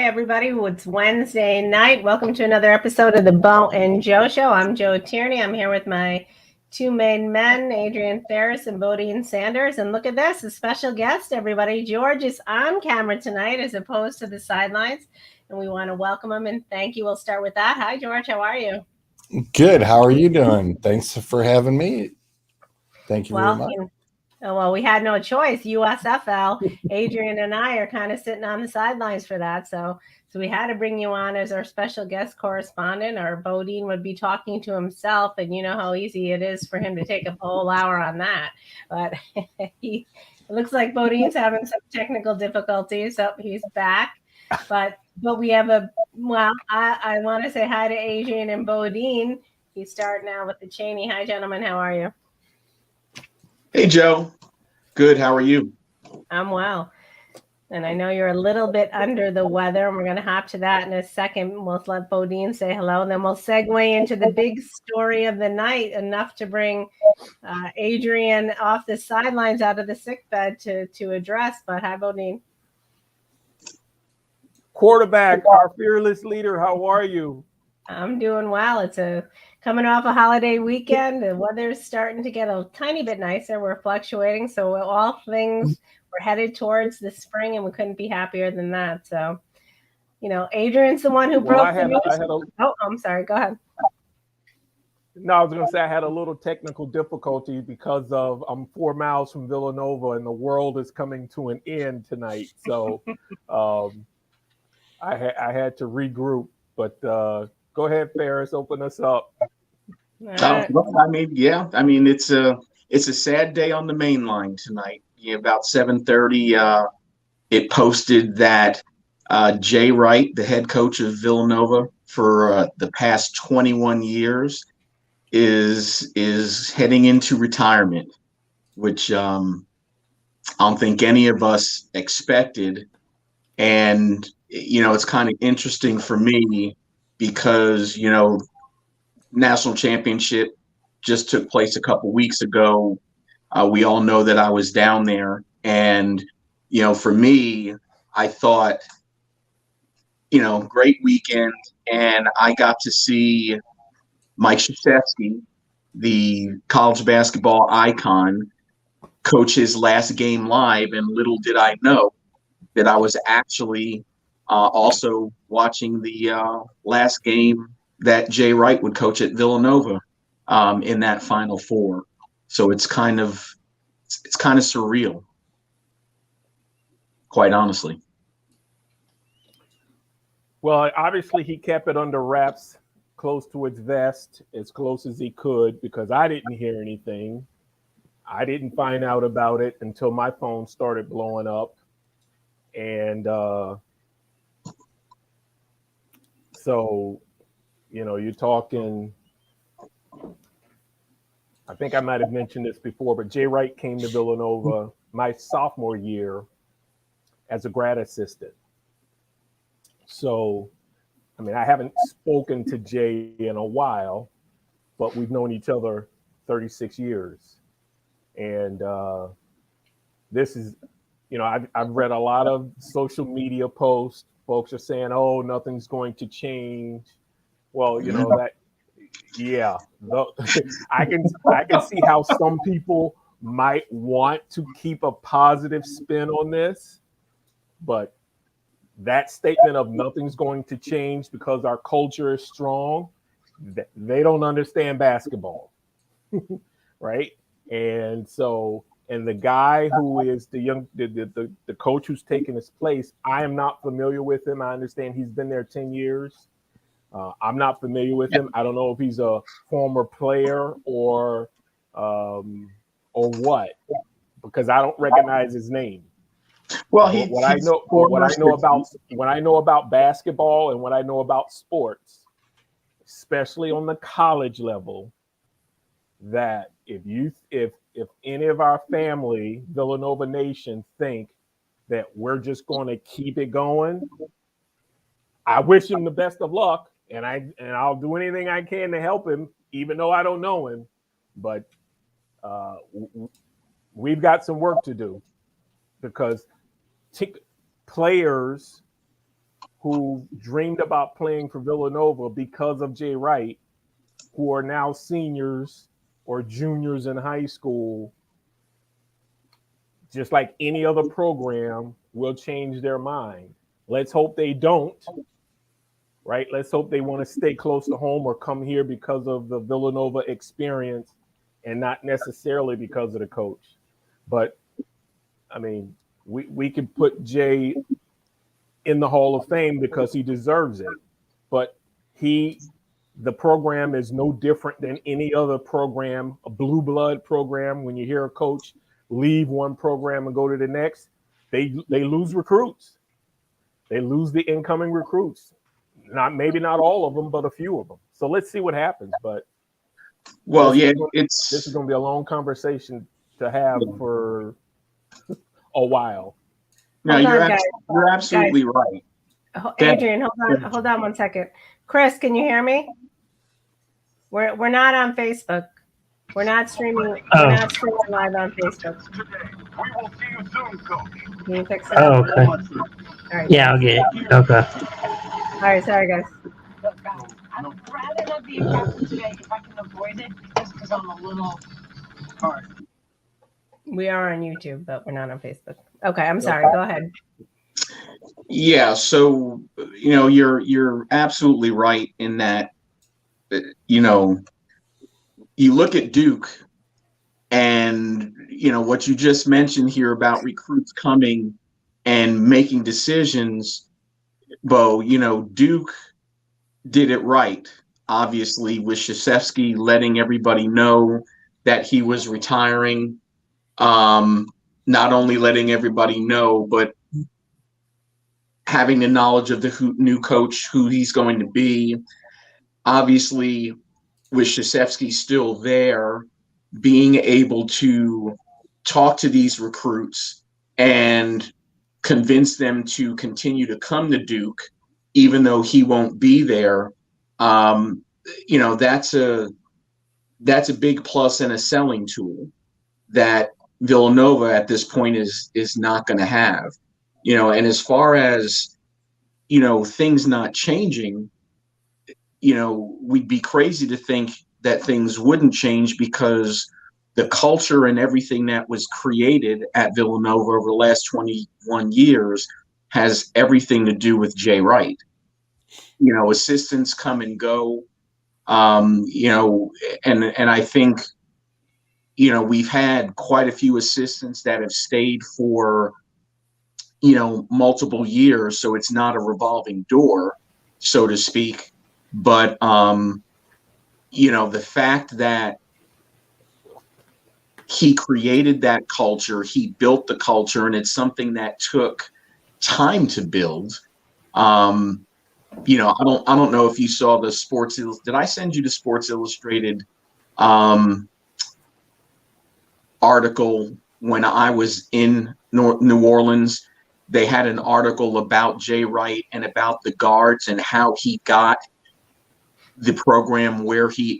everybody. It's Wednesday night. Welcome to another episode of the Bo and Joe Show. I'm Joe Tierney. I'm here with my two main men, Adrian Ferris and Bodine Sanders. And look at this, a special guest, everybody. George is on camera tonight as opposed to the sidelines. And we want to welcome him and thank you. We'll start with that. Hi, George. How are you? Good. How are you doing? Thanks for having me. Thank you very much. Well, we had no choice. USFL, Adrian and I are kind of sitting on the sidelines for that. So we had to bring you on as our special guest correspondent, or Bodine would be talking to himself. And you know how easy it is for him to take a whole hour on that. But it looks like Bodine's having some technical difficulties. So he's back. But we have I want to say hi to Adrian and Bodine. He's starting out with the Cheney. Hi, gentlemen. How are you? Hey, Joe. Good. How are you? I'm well. And I know you're a little bit under the weather, and we're going to hop to that in a second. We'll let Bodine say hello, and then we'll segue into the big story of the night, enough to bring Adrian off the sidelines out of the sickbed to address. But hi, Bodine. Quarterback, our fearless leader, how are you? I'm doing well. It's coming off a holiday weekend. The weather's starting to get a tiny bit nicer. We're fluctuating. So all things, we're headed towards the spring, and we couldn't be happier than that. So, Adrian's the one who broke the news. I'm sorry. Go ahead. No, I was going to say I had a little technical difficulty because I'm 4 miles from Villanova, and the world is coming to an end tonight. So I had to regroup. But go ahead, Ferris, open us up. Right. It's a sad day on the main line tonight. About 7:30, it posted that Jay Wright, the head coach of Villanova for the past 21 years, is heading into retirement, which I don't think any of us expected. And it's kind of interesting for me because national championship just took place a couple weeks ago. We all know that I was down there, and for me, I thought great weekend, and I got to see Mike Krzyzewski, the college basketball icon, coach his last game live, and little did I know that I was actually also watching the last game that Jay Wright would coach at Villanova in that Final Four. So it's kind of surreal, quite honestly. Well, obviously he kept it under wraps, close to its vest, as close as he could, because I didn't hear anything. I didn't find out about it until my phone started blowing up. And so, you're talking, I think I might have mentioned this before, but Jay Wright came to Villanova my sophomore year as a grad assistant. So, I haven't spoken to Jay in a while, but we've known each other 36 years. And this is, I've read a lot of social media posts. Folks are saying, "Oh, nothing's going to change." Well, I can see how some people might want to keep a positive spin on this, but that statement of nothing's going to change because our culture is strong, they don't understand basketball, right? And so. And the guy who is the coach who's taken his place, I am not familiar with him. I understand he's been there 10 years. I'm not familiar with him. I don't know if he's a former player or what, because I don't recognize his name. Well, what I know about basketball and what I know about sports, especially on the college level, that if any of our family, Villanova Nation, think that we're just going to keep it going, I wish him the best of luck, and I'll do anything I can to help him, even though I don't know him. But we've got some work to do, because players who dreamed about playing for Villanova because of Jay Wright, who are now seniors or juniors in high school, just like any other program, will change their mind. Let's hope they don't, right? Let's hope they want to stay close to home or come here because of the Villanova experience and not necessarily because of the coach. But, I mean, we could put Jay in the Hall of Fame because he deserves it. But the program is no different than any other program, a blue blood program. When you hear a coach leave one program and go to the next, they lose recruits. They lose the incoming recruits. Maybe not all of them, but a few of them. So let's see what happens. But Well, this yeah, is going to be a long conversation to have for a while. No, Hold on, you're absolutely right. Adrian, hold on 1 second. Chris, can you hear me? We're not on Facebook. We're not streaming. We're not streaming live on Facebook. We will see you soon, Coach. Can you fix that? Oh, okay. All right. Yeah, I'll get it. Okay. All right. Sorry, guys. Look, guys, I'd rather not be a captain today if I can avoid it, just because I'm a little. All right. We are on YouTube, but we're not on Facebook. Okay. I'm sorry. Go ahead. Yeah, so you're absolutely right in that. You look at Duke, and what you just mentioned here about recruits coming and making decisions. Bo, Duke did it right, obviously, with Krzyzewski letting everybody know that he was retiring. Not only letting everybody know, but having the knowledge of the new coach, who he's going to be. Obviously, with Krzyzewski still there, being able to talk to these recruits and convince them to continue to come to Duke, even though he won't be there. That's a big plus and a selling tool that Villanova at this point is not going to have. And as far as things not changing, we'd be crazy to think that things wouldn't change, because the culture and everything that was created at Villanova over the last 21 years has everything to do with Jay Wright. Assistants come and go, and I think, we've had quite a few assistants that have stayed for, multiple years. So it's not a revolving door, so to speak. But, the fact that he created that culture, he built the culture, and it's something that took time to build. I don't know if you saw the did I send you the Sports Illustrated article when I was in New Orleans? They had an article about Jay Wright and about the guards and how he got the program where it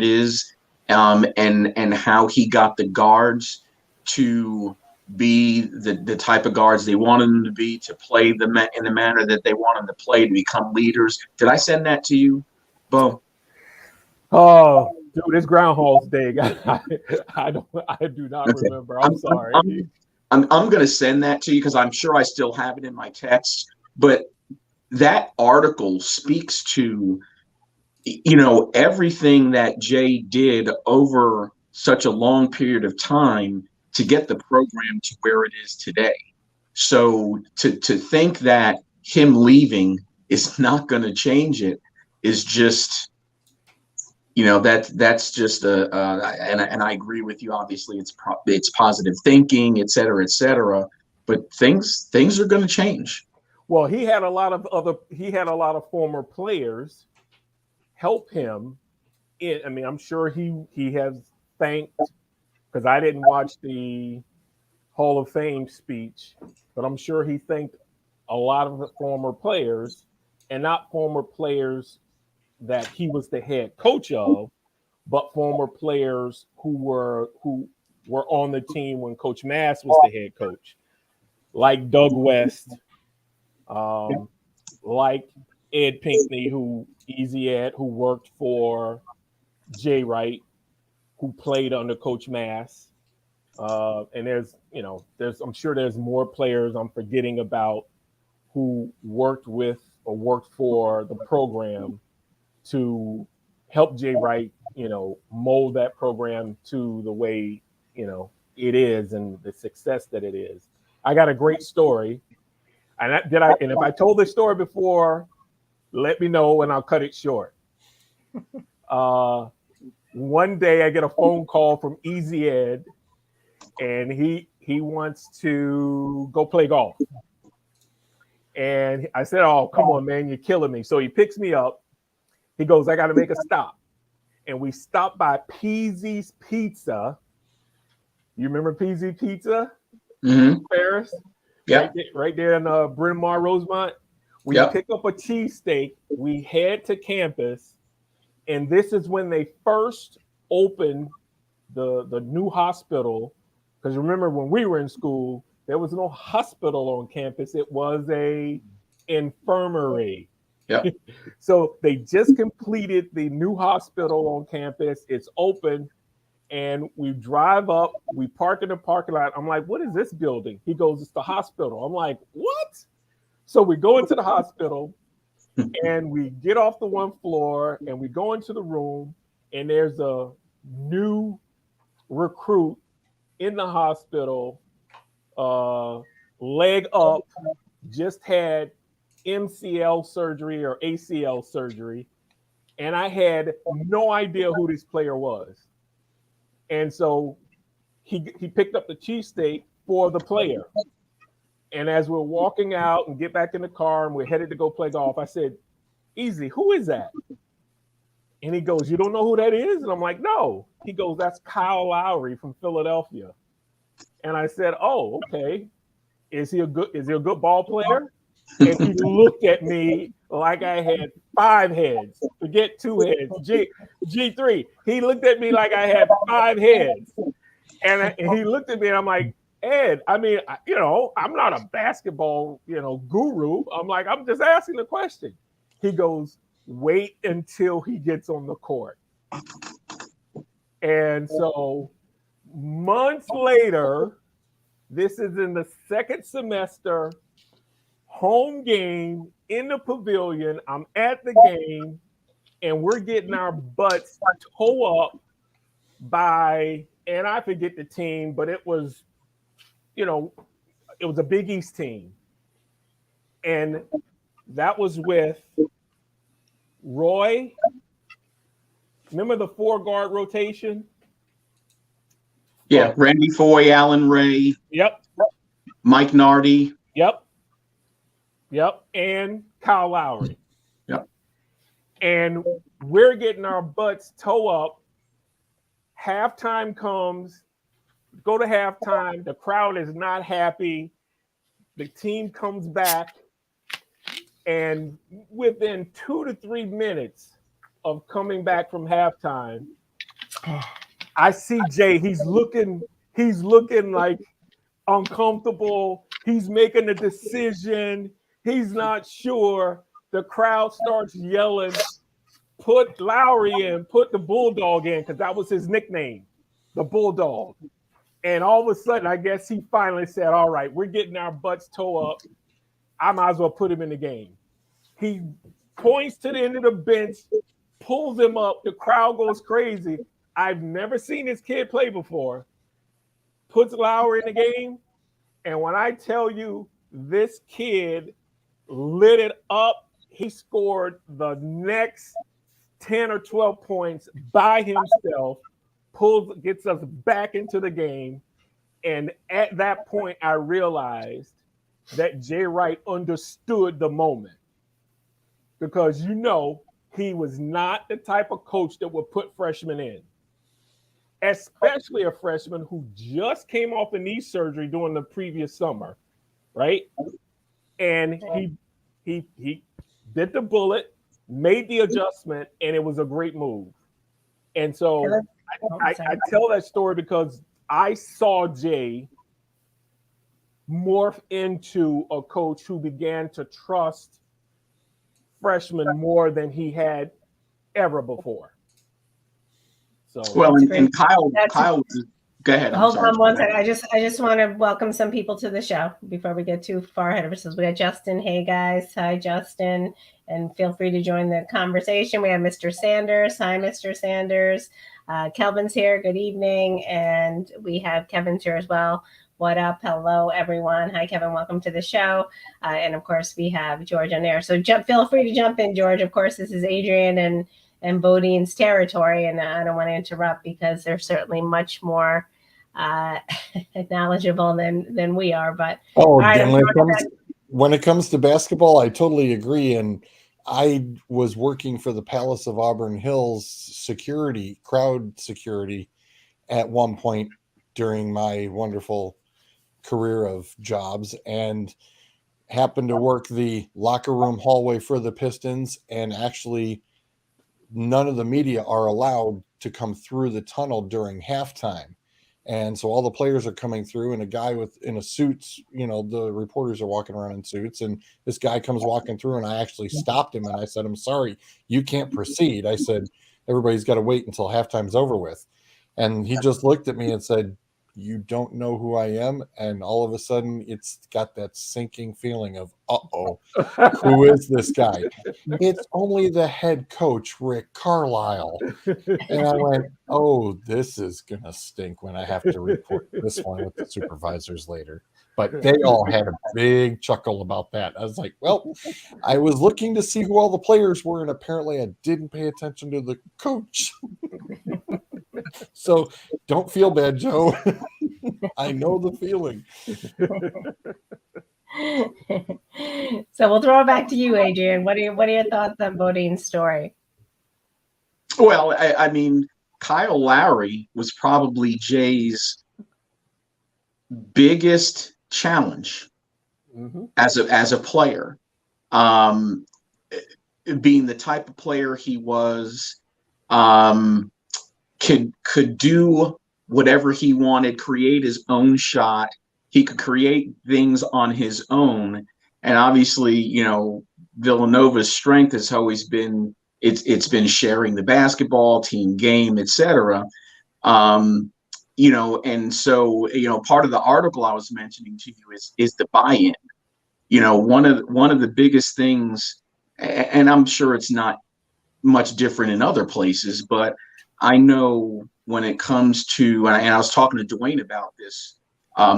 is, and how he got the guards to be the type of guards they wanted them to be, to play in the manner that they want them to play, to become leaders. Did I send that to you, Bo? Oh, dude, it's Groundhog's Day. I do not remember. I'm sorry. I'm going to send that to you because I'm sure I still have it in my text. But that article speaks to, everything that Jay did over such a long period of time to get the program to where it is today. So to think that him leaving is not going to change it is just, that's just and I agree with you. Obviously, it's positive thinking, et cetera, but things are going to change. Well, he had a lot of former players help him. I'm sure he has thanked, because I didn't watch the Hall of Fame speech, but I'm sure he thanked a lot of the former players, and not former players that he was the head coach of, but former players who were on the team when Coach Mass was the head coach, like Doug West, like Ed Pinckney, who Easy Ed, who worked for Jay Wright, who played under Coach Mass. And I'm sure there's more players I'm forgetting about who worked with or worked for the program to help Jay Wright, mold that program to the way, it is and the success that it is. I got a great story. And if I told this story before, let me know and I'll cut it short. One day I get a phone call from Easy Ed, and he wants to go play golf. And I said, "Oh, come on, man, you're killing me." So he picks me up. He goes, "I got to make a stop." And we stopped by Peasy's Pizza. You remember Peasy Pizza? Mm-hmm. Paris? Yeah. Right there in Bryn Mawr, Rosemont. We pick up a cheesesteak. We head to campus. And this is when they first opened the new hospital. Because remember, when we were in school, there was no hospital on campus. It was a infirmary. Yeah. So they just completed the new hospital on campus. It's open. And we drive up. We park in the parking lot. I'm like, "What is this building?" He goes, "It's the hospital." I'm like, "What?" So we go into the hospital. And we get off the one floor and we go into the room, and there's a new recruit in the hospital, leg up, just had MCL surgery or ACL surgery. And I had no idea who this player was. And so he picked up the cheesesteak for the player. And as we're walking out and get back in the car and we're headed to go play golf, I said, "Easy, who is that?" And he goes, "You don't know who that is?" And I'm like, "No." He goes, "That's Kyle Lowry from Philadelphia." And I said, "Oh, okay. Is he a good ball player?" And he looked at me like I had 5 heads. Forget 2 heads. G3. He looked at me like I had 5 heads. And he looked at me and I'm like, "Ed, I mean, I'm not a basketball, guru." I'm like, "I'm just asking the question." He goes, "Wait until he gets on the court." And so months later, this is in the second semester, home game in the pavilion. I'm at the game, and we're getting our butts toe up by, and I forget the team, but it was, it was a Big East team. And that was with Roy. Remember the 4-guard rotation? Yeah. Randy Foy, Alan Ray. Yep. Mike Nardi. Yep. And Kyle Lowry. Yep. And we're getting our butts toe up. Halftime comes. Go to halftime. The crowd is not happy. The team comes back. And within 2 to 3 minutes of coming back from halftime, I see Jay. He's looking like uncomfortable. He's making a decision. He's not sure. The crowd starts yelling, "Put Lowry in, put the Bulldog in," because that was his nickname, the Bulldog. And all of a sudden, I guess he finally said, "All right, we're getting our butts toe up. I might as well put him in the game." He points to the end of the bench, pulls him up. The crowd goes crazy. I've never seen this kid play before. Puts Lowry in the game. And when I tell you, this kid lit it up. He scored the next 10 or 12 points by himself, gets us back into the game. And at that point, I realized that Jay Wright understood the moment. Because he was not the type of coach that would put freshmen in, especially a freshman who just came off a knee surgery during the previous summer, right? And he bit the bullet, made the adjustment, and it was a great move. And so I tell that story because I saw Jay morph into a coach who began to trust freshmen more than he had ever before. So Well, That's and, great. and Kyle, That's- Kyle, go ahead. I'm Hold sorry. on one second. I just want to welcome some people to the show before we get too far ahead of ourselves. We got Justin. Hey guys. Hi Justin. And feel free to join the conversation. We have Mr. Sanders. Hi, Mr. Sanders. Kelvin's here. Good evening. And we have Kevin's here as well. What up? Hello, everyone. Hi, Kevin. Welcome to the show. And of course, we have George on there. So feel free to jump in, George. Of course, this is Adrian and Bodine's territory, and I don't want to interrupt because they're certainly much more knowledgeable than we are. But Oh, all right, Dan, when it comes to basketball, I totally agree. And I was working for the Palace of Auburn Hills security, crowd security, at one point during my wonderful career of jobs, and happened to work the locker room hallway for the Pistons. And actually, none of the media are allowed to come through the tunnel during halftime. And so all the players are coming through, and a guy in a suit, the reporters are walking around in suits, and this guy comes walking through, and I actually stopped him and I said, "I'm sorry, you can't proceed." I said, "Everybody's got to wait until halftime's over with." And he just looked at me and said, "You don't know who I am?" And all of a sudden it's got that sinking feeling of, uh-oh, who is this guy? It's only the head coach, Rick Carlisle. And I went, oh, this is going to stink when I have to report this one with the supervisors later. But they all had a big chuckle about that. I was like, well, I was looking to see who all the players were, and apparently I didn't pay attention to the coach. So don't feel bad, Joe. I know the feeling. So we'll throw it back to you, Adrian. What are your thoughts on Bodine's story? Well, I mean, Kyle Lowry was probably Jay's biggest challenge as a player. Being the type of player he was, could do whatever he wanted, create his own shot. He could create things on his own. And obviously, Villanova's strength has always been it's been sharing the basketball, team game, etc. And so part of the article I was mentioning to you is the buy-in. One of the biggest things, and I'm sure it's not much different in other places, but I know when it comes to, and I was talking to Dwayne about this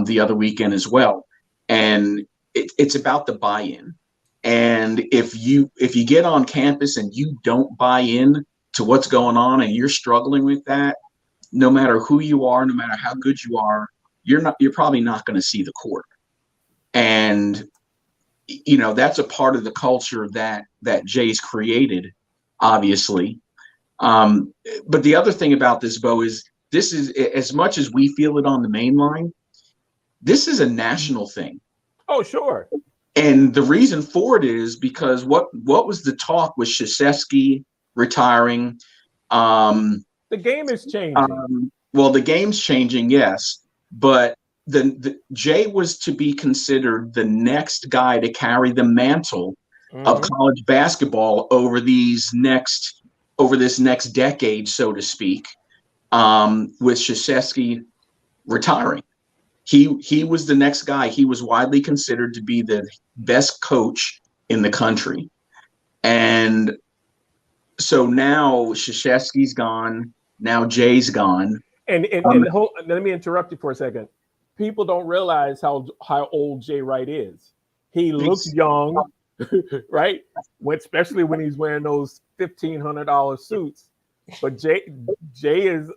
the other weekend as well, and it's about the buy-in. And if you get on campus and you don't buy in to what's going on and you're struggling with that, no matter who you are, no matter how good you are, you're probably not going to see the court. And that's a part of the culture that Jay's created, obviously. But the other thing about this, Bo, is this is, as much as we feel it on the main line, this is a national thing. Oh, sure. And the reason for it is because what was the talk with Krzyzewski retiring? The game is changing. Well, the game's changing, yes, but the Jay was to be considered the next guy to carry the mantle of college basketball over this next decade, so to speak, with Krzyzewski retiring. He was the next guy. He was widely considered to be the best coach in the country. And so now Krzyzewski's gone. Now Jay's gone. And let me interrupt you for a second. People don't realize how old Jay Wright is. He looks young, right? Especially when he's wearing those $1,500 suits. But Jay is,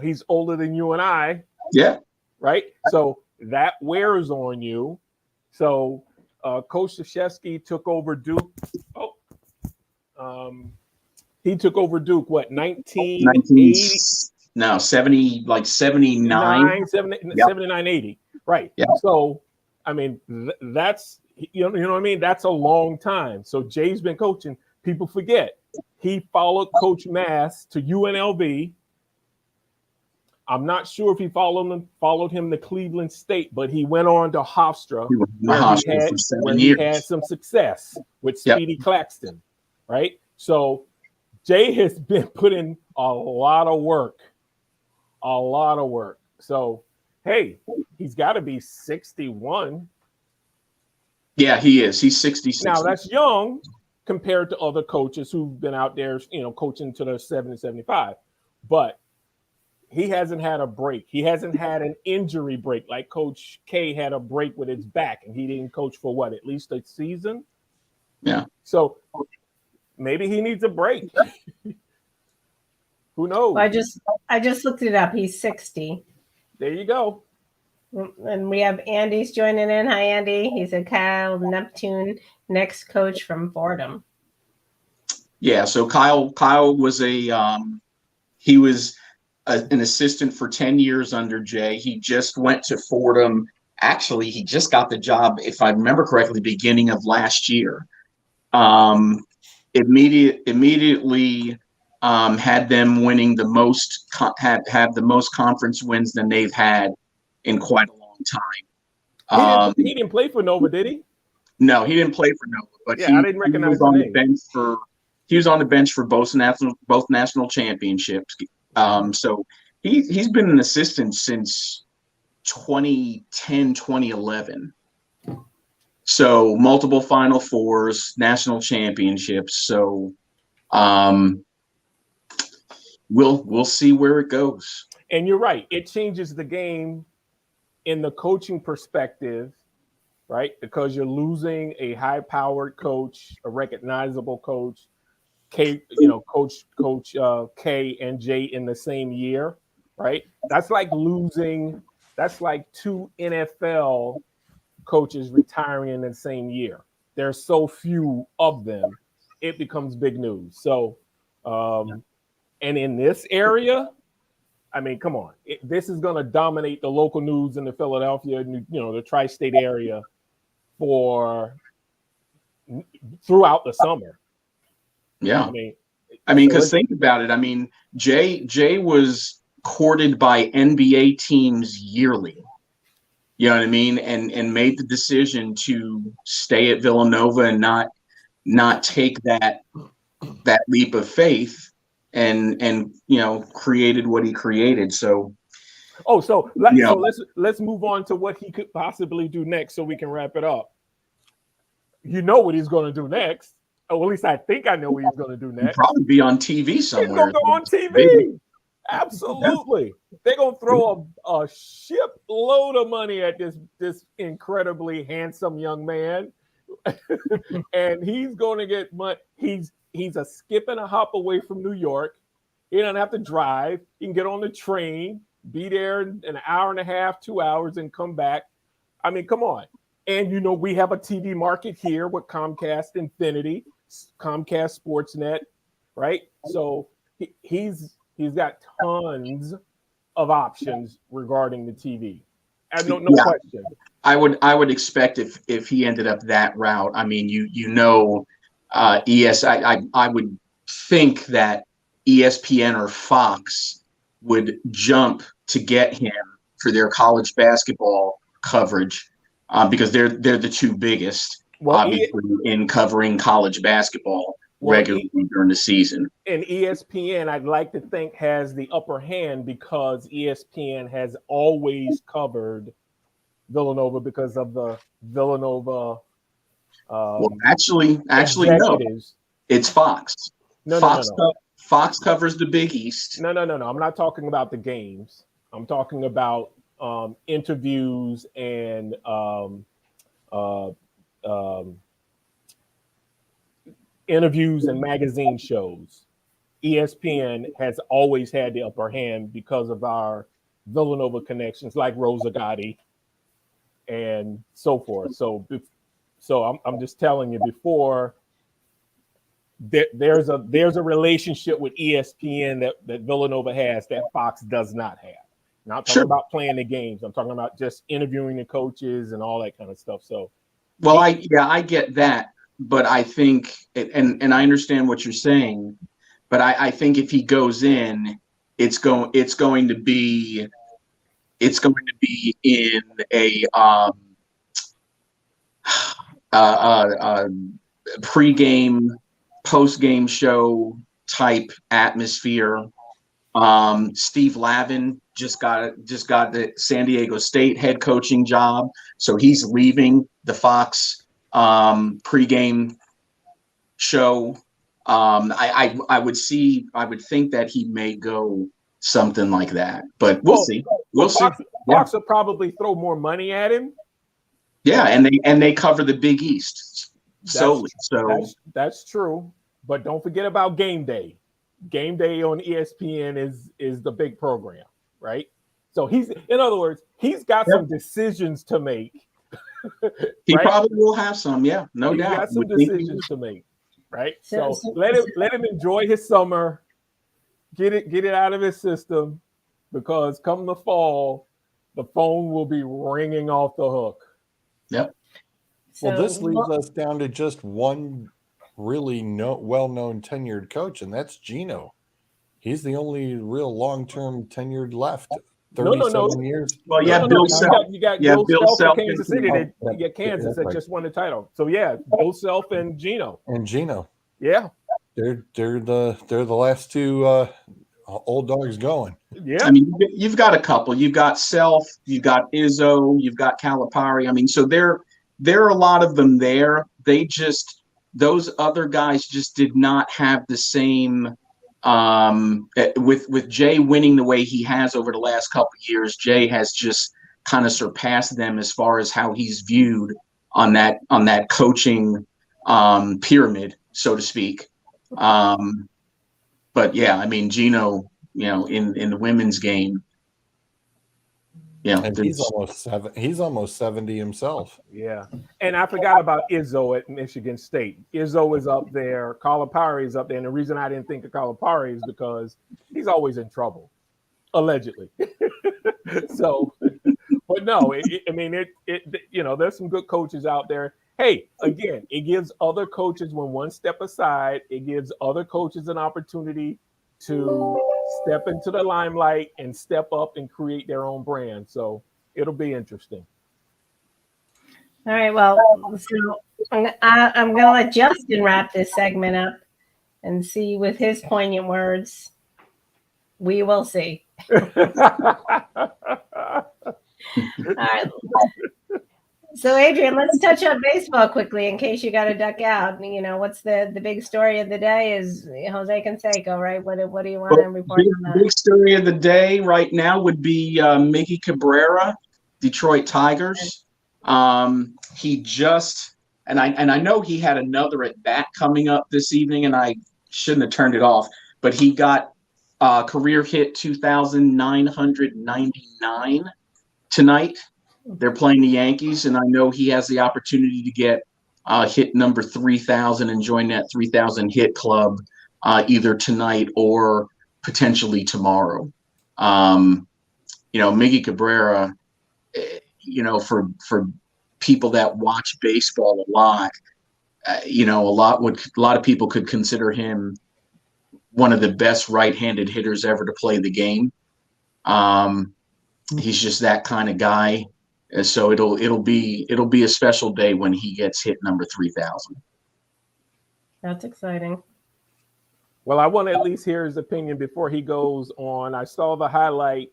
he's older than you and I. Yeah. Right. So that wears on you. So Coach Krzyzewski took over Duke. He took over Duke, what, 1980? No, 70, like 79. 79, 80. Right. Yeah. So, I mean, that's, you know what I mean? That's a long time. So Jay's been coaching. People forget. He followed Coach Mass to UNLV. I'm not sure if he followed him to Cleveland State, but he went on to Hofstra, where he had some success with Speedy Claxton. right? So Jay has been putting a lot of work. So, hey, he's got to be 61. Yeah, he is. He's 66. Now, that's young compared to other coaches who've been out there, coaching to their 70, 75. But he hasn't had a break. He hasn't had an injury break like Coach K had a break with his back, and he didn't coach for what, at least a season? Yeah. So maybe he needs a break. Who knows? Well, I just looked it up. He's 60. There you go. And we have Andy's joining in. Hi, Andy. He's a Kyle Neptune, next coach from Fordham. Yeah. So Kyle was he was an assistant for 10 years under Jay. He just went to Fordham. Actually, he just got the job, if I remember correctly, beginning of last year. Immediately had them winning the most, have the most conference wins than they've had in quite a long time. He didn't play for Nova, did he? No, he didn't play for Nova, but I didn't recognize he was on the the name. bench for. He was on the bench for both national championships. So he's been an assistant since 2010, 2011. So multiple Final Fours, national championships. So we'll see where it goes. And you're right. It changes the game in the coaching perspective, right? Because you're losing a high-powered coach, a recognizable coach, Coach K and J in the same year, right? That's like two NFL coaches retiring in the same year. There's so few of them, it becomes big news. So, and in this area, I mean, come on, this is going to dominate the local news in the Philadelphia, the tri-state area throughout the summer. Yeah. I mean, because think about it. I mean, Jay was courted by NBA teams yearly. You know what I mean? And made the decision to stay at Villanova and not take that leap of faith and created what he created. So let's move on to what he could possibly do next so we can wrap it up. You know what he's going to do next. Or at least I think I know what he's going to do next. He'll probably be on TV somewhere. He's going to go on TV. Absolutely. They're going to throw a shipload of money at this incredibly handsome young man. And he's going to get money. He's a skip and a hop away from New York. He doesn't have to drive. He can get on the train, be there in an hour and a half, 2 hours, and come back. I mean, come on. And, we have a TV market here with Comcast Infinity, Comcast Sportsnet, right? So he's got tons of options regarding the TV. No question. I would expect if he ended up that route. I mean, I would think that ESPN or Fox would jump to get him for their college basketball coverage because they're the two biggest, obviously, in covering college basketball regularly during the season. And ESPN, I'd like to think, has the upper hand because ESPN has always covered Villanova because of the Villanova. Actually, no. It's Fox. No. Fox covers the Big East. No. I'm not talking about the games. I'm talking about interviews and magazine shows. ESPN has always had the upper hand because of our Villanova connections, like Rosa Gotti and so forth. So I'm just telling you, before there's a relationship with ESPN that Villanova has that Fox does not have. Not talking about playing the games. I'm talking about just interviewing the coaches and all that kind of stuff. So, well, I get that, but I think, and I understand what you're saying, but I think if he goes in, it's going to be in a pregame post-game show type atmosphere. Steve Lavin just got the San Diego State head coaching job, so he's leaving the Fox pregame show. I would think that he may go something like that, but we'll see. We'll see. Fox will probably throw more money at him. Yeah, and they cover the Big East solely. That's true, but don't forget about game day. Game day on ESPN is the big program, right? So in other words, he's got some decisions to make. He right? probably will have some, no doubt. He's got some decisions to make, right? So let him enjoy his summer, get it out of his system, because come the fall, the phone will be ringing off the hook. Yep. Well, this leaves us down to just one really well-known tenured coach, and that's Gino. He's the only real long-term tenured left. 37 years. Well, Bill Self. You got Bill Self in Kansas City. You got Kansas that just won the title. So Bill Self and Gino. Yeah. They're the last two old dogs going. Yeah. I mean, you've got a couple. You've got Self, you've got Izzo, you've got Calipari. I mean, so there are a lot of them there. Those other guys just did not have the same with Jay winning the way he has over the last couple of years. Jay has just kind of surpassed them as far as how he's viewed on that coaching pyramid, so to speak. But yeah, I mean, Gino, in the women's game, and he's almost 70 himself. Yeah. And I forgot about Izzo at Michigan State. Izzo is up there. Calipari is up there. And the reason I didn't think of Calipari is because he's always in trouble, allegedly. So, but no, there's some good coaches out there. Hey, again, it gives other coaches, when one step aside, it gives other coaches an opportunity to step into the limelight and step up and create their own brand. So it'll be interesting. All right. Well, so I'm going to let Justin wrap this segment up and see with his poignant words. We will see. All right. So, Adrian, let's touch on baseball quickly in case you got to duck out. What's the big story of the day is Jose Canseco, right? What do you want to report on that? The big story of the day right now would be Miggy Cabrera, Detroit Tigers. He just and I know he had another at bat coming up this evening, and I shouldn't have turned it off, but he got career hit 2,999 tonight. They're playing the Yankees, and I know he has the opportunity to get hit number 3,000 and join that 3,000 hit club either tonight or potentially tomorrow. Miggy Cabrera, for people that watch baseball a lot, a lot of people could consider him one of the best right-handed hitters ever to play the game. He's just that kind of guy. And so it'll be a special day when he gets hit number 3,000. That's exciting. Well, I want to at least hear his opinion before he goes on. I saw the highlight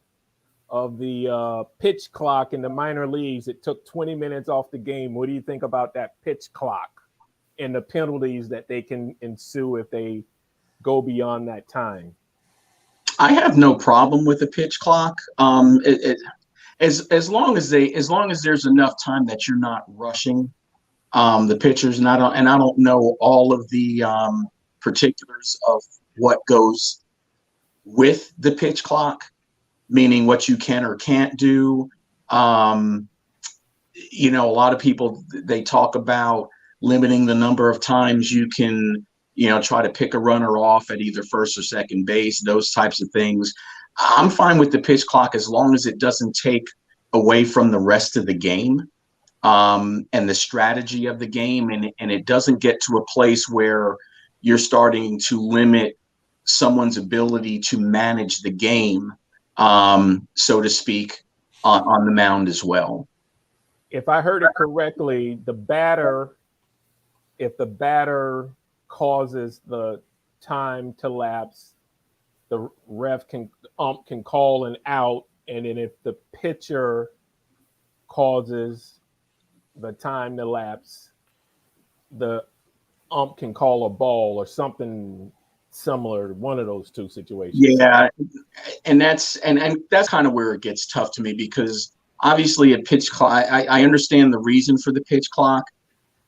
of the pitch clock in the minor leagues. It took 20 minutes off the game. What do you think about that pitch clock and the penalties that they can ensue if they go beyond that time? I have no problem with the pitch clock. As long as there's enough time that you're not rushing the pitchers, and I don't know all of the particulars of what goes with the pitch clock, meaning what you can or can't do. A lot of people, they talk about limiting the number of times you can, try to pick a runner off at either first or second base, those types of things. I'm fine with the pitch clock as long as it doesn't take away from the rest of the game and the strategy of the game, and it doesn't get to a place where you're starting to limit someone's ability to manage the game, so to speak, on the mound as well. If I heard it correctly, if the batter causes the time to lapse, the ump can call an out, and then if the pitcher causes the time to lapse, the ump can call a ball or something similar to one of those two situations. Yeah, and that's kind of where it gets tough to me, because obviously a pitch clock, I understand the reason for the pitch clock,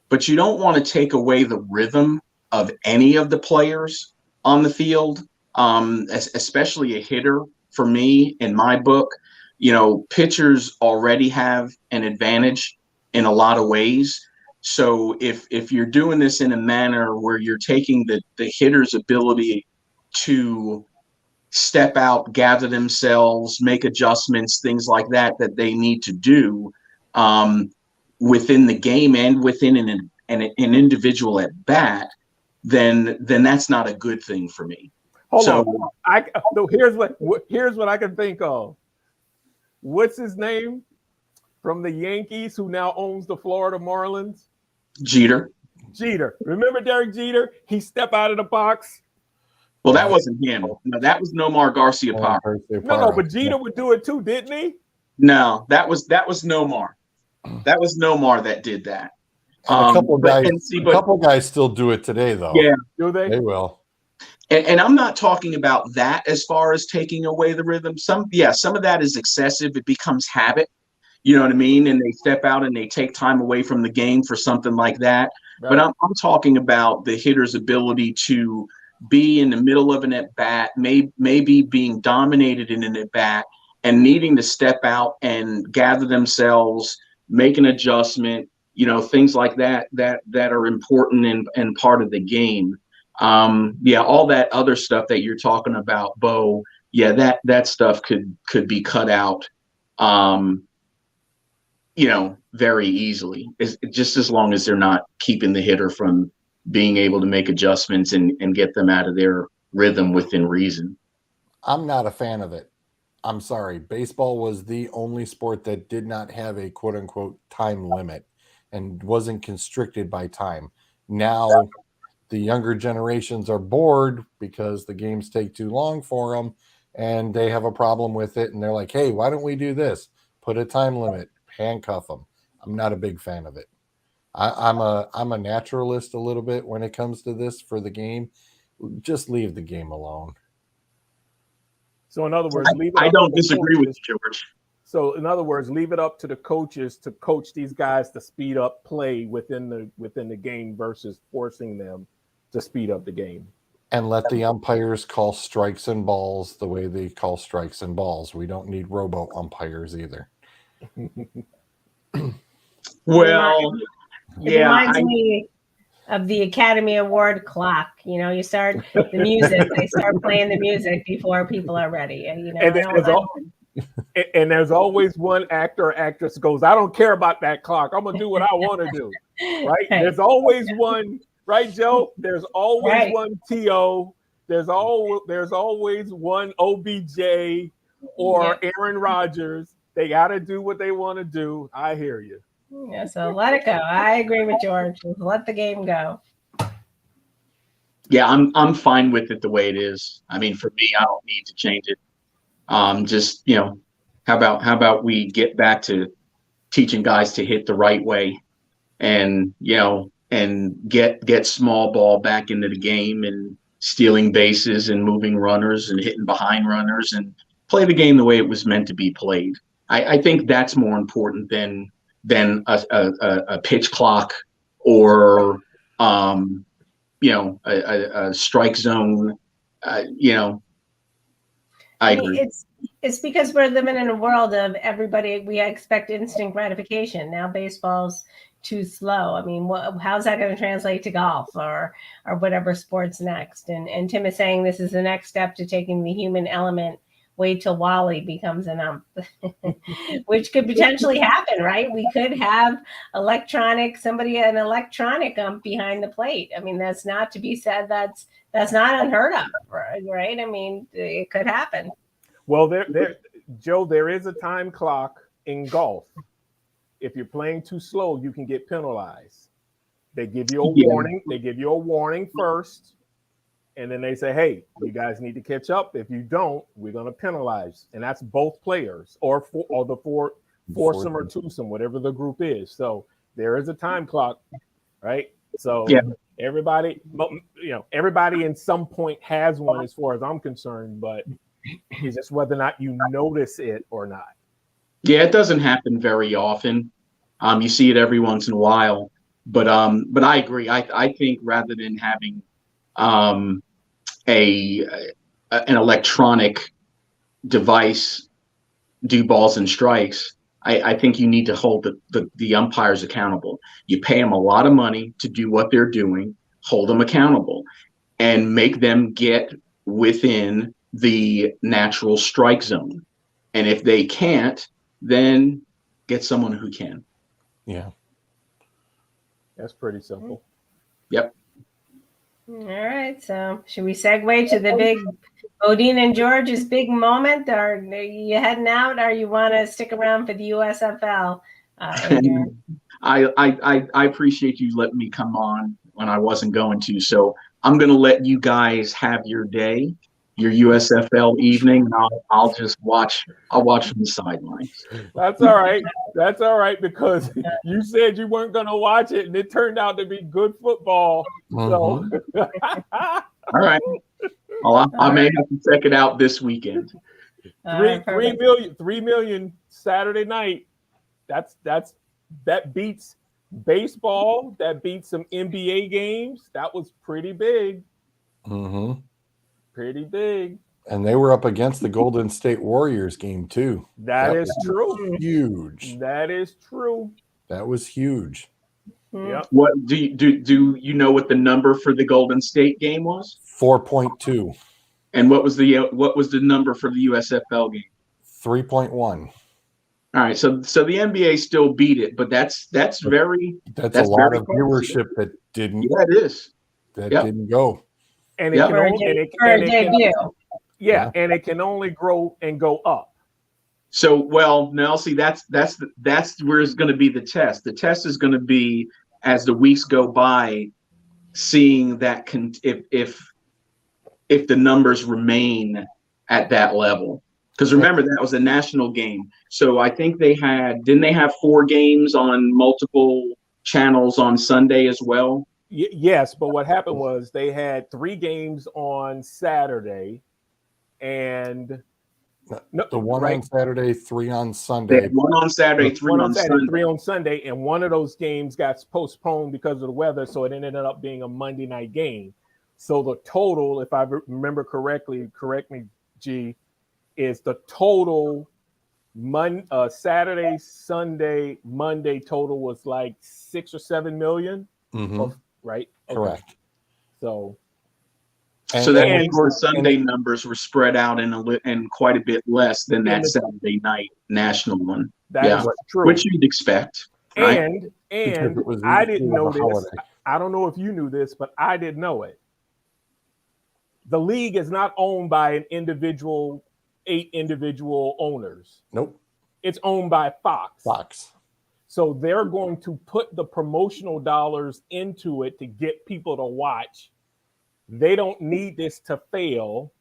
but you don't want to take away the rhythm of any of the players on the field, especially a hitter. For me, in my book, pitchers already have an advantage in a lot of ways. So if you're doing this in a manner where you're taking the hitter's ability to step out, gather themselves, make adjustments, things like that they need to do within the game and within an individual at bat, then that's not a good thing for me. Hold on. Here's what I can think of. What's his name from the Yankees who now owns the Florida Marlins? Jeter. Remember Derek Jeter? He stepped out of the box. Well, that wasn't him. No, that was Nomar Garciaparra. No, but Jeter would do it too, didn't he? No, that was Nomar. That was Nomar that did that. A couple guys still do it today, though. Yeah, do they? They will. And I'm not talking about that as far as taking away the rhythm. Some of that is excessive. It becomes habit. You know what I mean? And they step out and they take time away from the game for something like that. Right. But I'm talking about the hitter's ability to be in the middle of an at-bat, maybe being dominated in an at-bat, and needing to step out and gather themselves, make an adjustment, things like that are important and part of the game. All that other stuff that you're talking about, Bo, that stuff could be cut out. Very easily. It's just as long as they're not keeping the hitter from being able to make adjustments and get them out of their rhythm within reason. I'm not a fan of it. I'm sorry. Baseball was the only sport that did not have a quote unquote time limit and wasn't constricted by time. Now the younger generations are bored because the games take too long for them and they have a problem with it. And they're like, hey, why don't we do this? Put a time limit, handcuff them. I'm not a big fan of it. I'm a naturalist a little bit when it comes to this for the game. Just leave the game alone. So in other words, I don't disagree with you, George. So in other words, leave it up to the coaches to coach these guys to speed up play within the game versus forcing them to speed up the game. And let the umpires call strikes and balls the way they call strikes and balls. We don't need robo umpires either. Well, it reminds me of the Academy Award clock. You start the music, they start playing the music before people are ready. And there's always one actor or actress goes, I don't care about that clock. I'm gonna do what I want to do. Right? There's always one, right, Joe? There's always one TO. There's always one OBJ or Aaron Rodgers. They gotta do what they want to do. I hear you. Yeah, so let it go. I agree with George. Let the game go. Yeah, I'm fine with it the way it is. I mean, for me, I don't need to change it. How about we get back to teaching guys to hit the right way, and get small ball back into the game and stealing bases and moving runners and hitting behind runners and play the game the way it was meant to be played. I think that's more important than a pitch clock or a strike zone. I agree. It's because we're living in a world of everybody. We expect instant gratification. Now baseball's too slow. I mean, how's that going to translate to golf or whatever sports next? And Tim is saying this is the next step to taking the human element. Wait till Wally becomes an ump, which could potentially happen, right? We could have an electronic ump behind the plate. I mean, that's not to be said. That's not unheard of, right? I mean, it could happen. Well, Joe, there is a time clock in golf. If you're playing too slow, you can get penalized. They give you a Yeah. warning. They give you a warning first, and then they say, "Hey, you guys need to catch up. If you don't, we're going to penalize." And that's both players, or the foursome or twosome, whatever the group is. So there is a time clock, right? So Yeah. everybody in some point has one, as far as I'm concerned. But it's just whether or not you notice it or not. Yeah, it doesn't happen very often. You see it every once in a while, but I agree. I think rather than having um, an electronic device do balls and strikes, I think you need to hold the umpires accountable. You pay them a lot of money to do what they're doing, hold them accountable, and make them get within the natural strike zone. And if they can't, then get someone who can. Yeah. That's pretty simple. Yep. All right. So should we segue to the big Bodine and George's big moment? Are you heading out, or you want to stick around for the USFL? Adrian? I appreciate you letting me come on when I wasn't going to. So I'm going to let you guys have your day, your USFL evening, and I'll just watch. I'll watch from the sidelines. That's all right. That's all right, because you said you weren't going to watch it, and it turned out to be good football. So, All right. Well, I may have to check it out this weekend. 3 million Saturday night. That beats baseball. That beats some NBA games. That was pretty big. Mm-hmm. Pretty big. And they were up against the Golden State Warriors game too. That is was true. Huge. That is true. That was huge. Yep. What do you know what the number for the Golden State game was? 4.2. And what was the number for the USFL game? 3.1. All right, so the NBA still beat it, but that's very That's a lot very of close. viewership that didn't Yeah, it is. didn't go. And it Yep. can For a only, and for a it can, debut. yeah, and it can only grow and go up. So, well, now see that's where it's going to be the test. The test is going to be as the weeks go by, seeing that if the numbers remain at that level. Because remember, that was a national game. So I think didn't they have 4 games on multiple channels on Sunday as well? Yes, but what happened was they had 3 games on Saturday, and The one on Saturday, 3 on They Sunday. had 1 on Saturday, 3 one on on Saturday, Sunday. 3 on Sunday, and one of those games got postponed because of the weather, so it ended up being a Monday night game. So the total, if I remember correctly, correct me, G, is the total Saturday, Sunday, Monday total was like 6 or 7 million, Mhm. right? Okay. Correct. So So that and- means the Sunday numbers were spread out and quite a bit less than that Saturday night national one. that is true. Which you'd expect, right? And Because it was I didn't know a this. holiday. I don't know if you knew this, but I didn't know it. The league is not owned by 8 individual owners. Nope. It's owned by Fox. Fox. So they're going to put the promotional dollars into it to get people to watch. They don't need this to fail,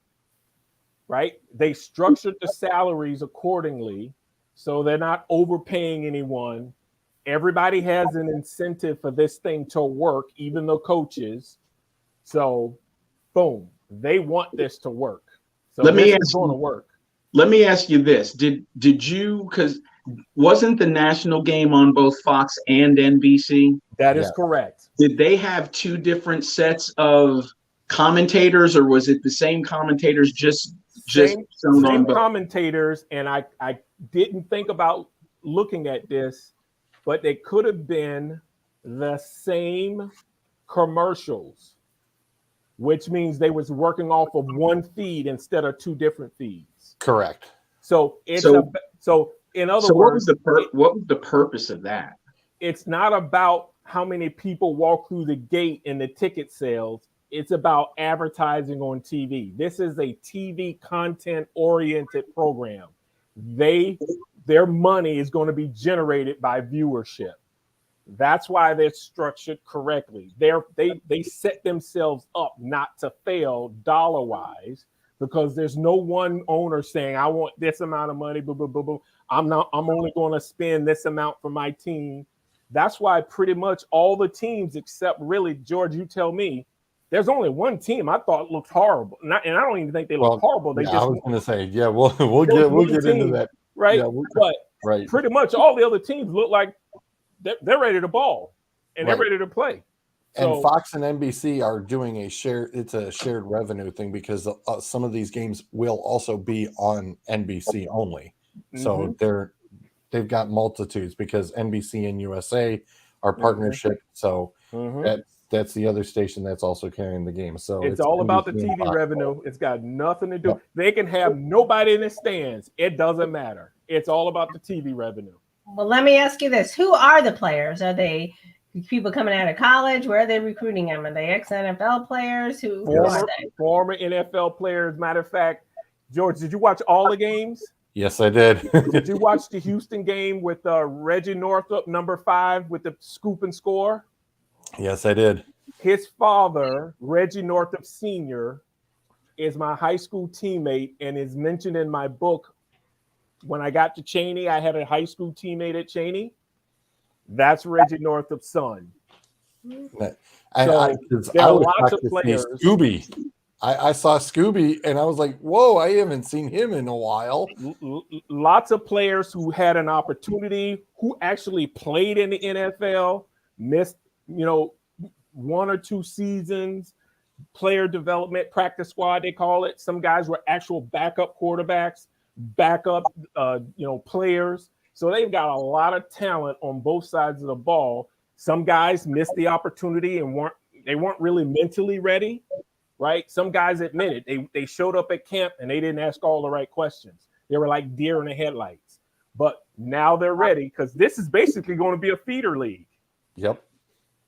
right? They structured the salaries accordingly, so they're not overpaying anyone. Everybody has an incentive for this thing to work, even the coaches. So, boom, they want this to work. So Let me this ask is going to you- work. Let me ask you this: Did you? Because wasn't the national game on both Fox and NBC? That is Yeah. correct. Did they have 2 different sets of commentators, or was it the same commentators just shown on Same both? commentators, and I didn't think about looking at this, but they could have been the same commercials, which means they was working off of one feed instead of 2 different feeds. Correct. So it's So- in other So what was words, what was the purpose of that? it's not about how many people walk through the gate in the ticket sales. It's about advertising on TV. This is a TV content oriented program. Their money is going to be generated by viewership. That's why they're structured correctly. They set themselves up not to fail dollar wise, because there's no one owner saying, I want this amount of money, boo, boo, boo, boo. I'm only going to spend this amount for my team. That's why pretty much all the teams, except really, George, you tell me, there's only one team I thought looked horrible. And I don't even think they look horrible. They yeah, just I was going to say, yeah, we'll get into that. Right. Yeah, but right. pretty much all the other teams look like they're ready to ball and they're Right. ready to play. And Fox and NBC are doing a shared revenue thing, because some of these games will also be on NBC only. So they've got multitudes, because NBC and USA are partnership. So that's the other station that's also carrying the game. So it's all about the NBC and TV Fox. revenue. It's got nothing to do. Yep. They can have nobody in the stands. It doesn't matter. It's all about the TV revenue. Well, let me ask you this. Who are the players? Are they people coming out of college? Where are they recruiting them? Are they ex-NFL players? Who are they? Former NFL players. Matter of fact, George, did you watch all the games? Yes, I did. Did you watch the Houston game with Reggie Northup, number 5, with the scoop and score? Yes, I did. His father, Reggie Northup Sr., is my high school teammate and is mentioned in my book. When I got to Cheney, I had a high school teammate at Cheney. That's Reggie Northup's son. I was lots of shocked to see players. Scooby. I saw Scooby and I was like, whoa, I haven't seen him in a while. Lots of players who had an opportunity, who actually played in the NFL, missed, 1 or 2 seasons, player development, practice squad, they call it. Some guys were actual backup quarterbacks, backup, players. So they've got a lot of talent on both sides of the ball. Some guys missed the opportunity and weren't really mentally ready, right? Some guys admitted they showed up at camp and they didn't ask all the right questions. They were like deer in the headlights. But now they're ready, because this is basically going to be a feeder league. Yep.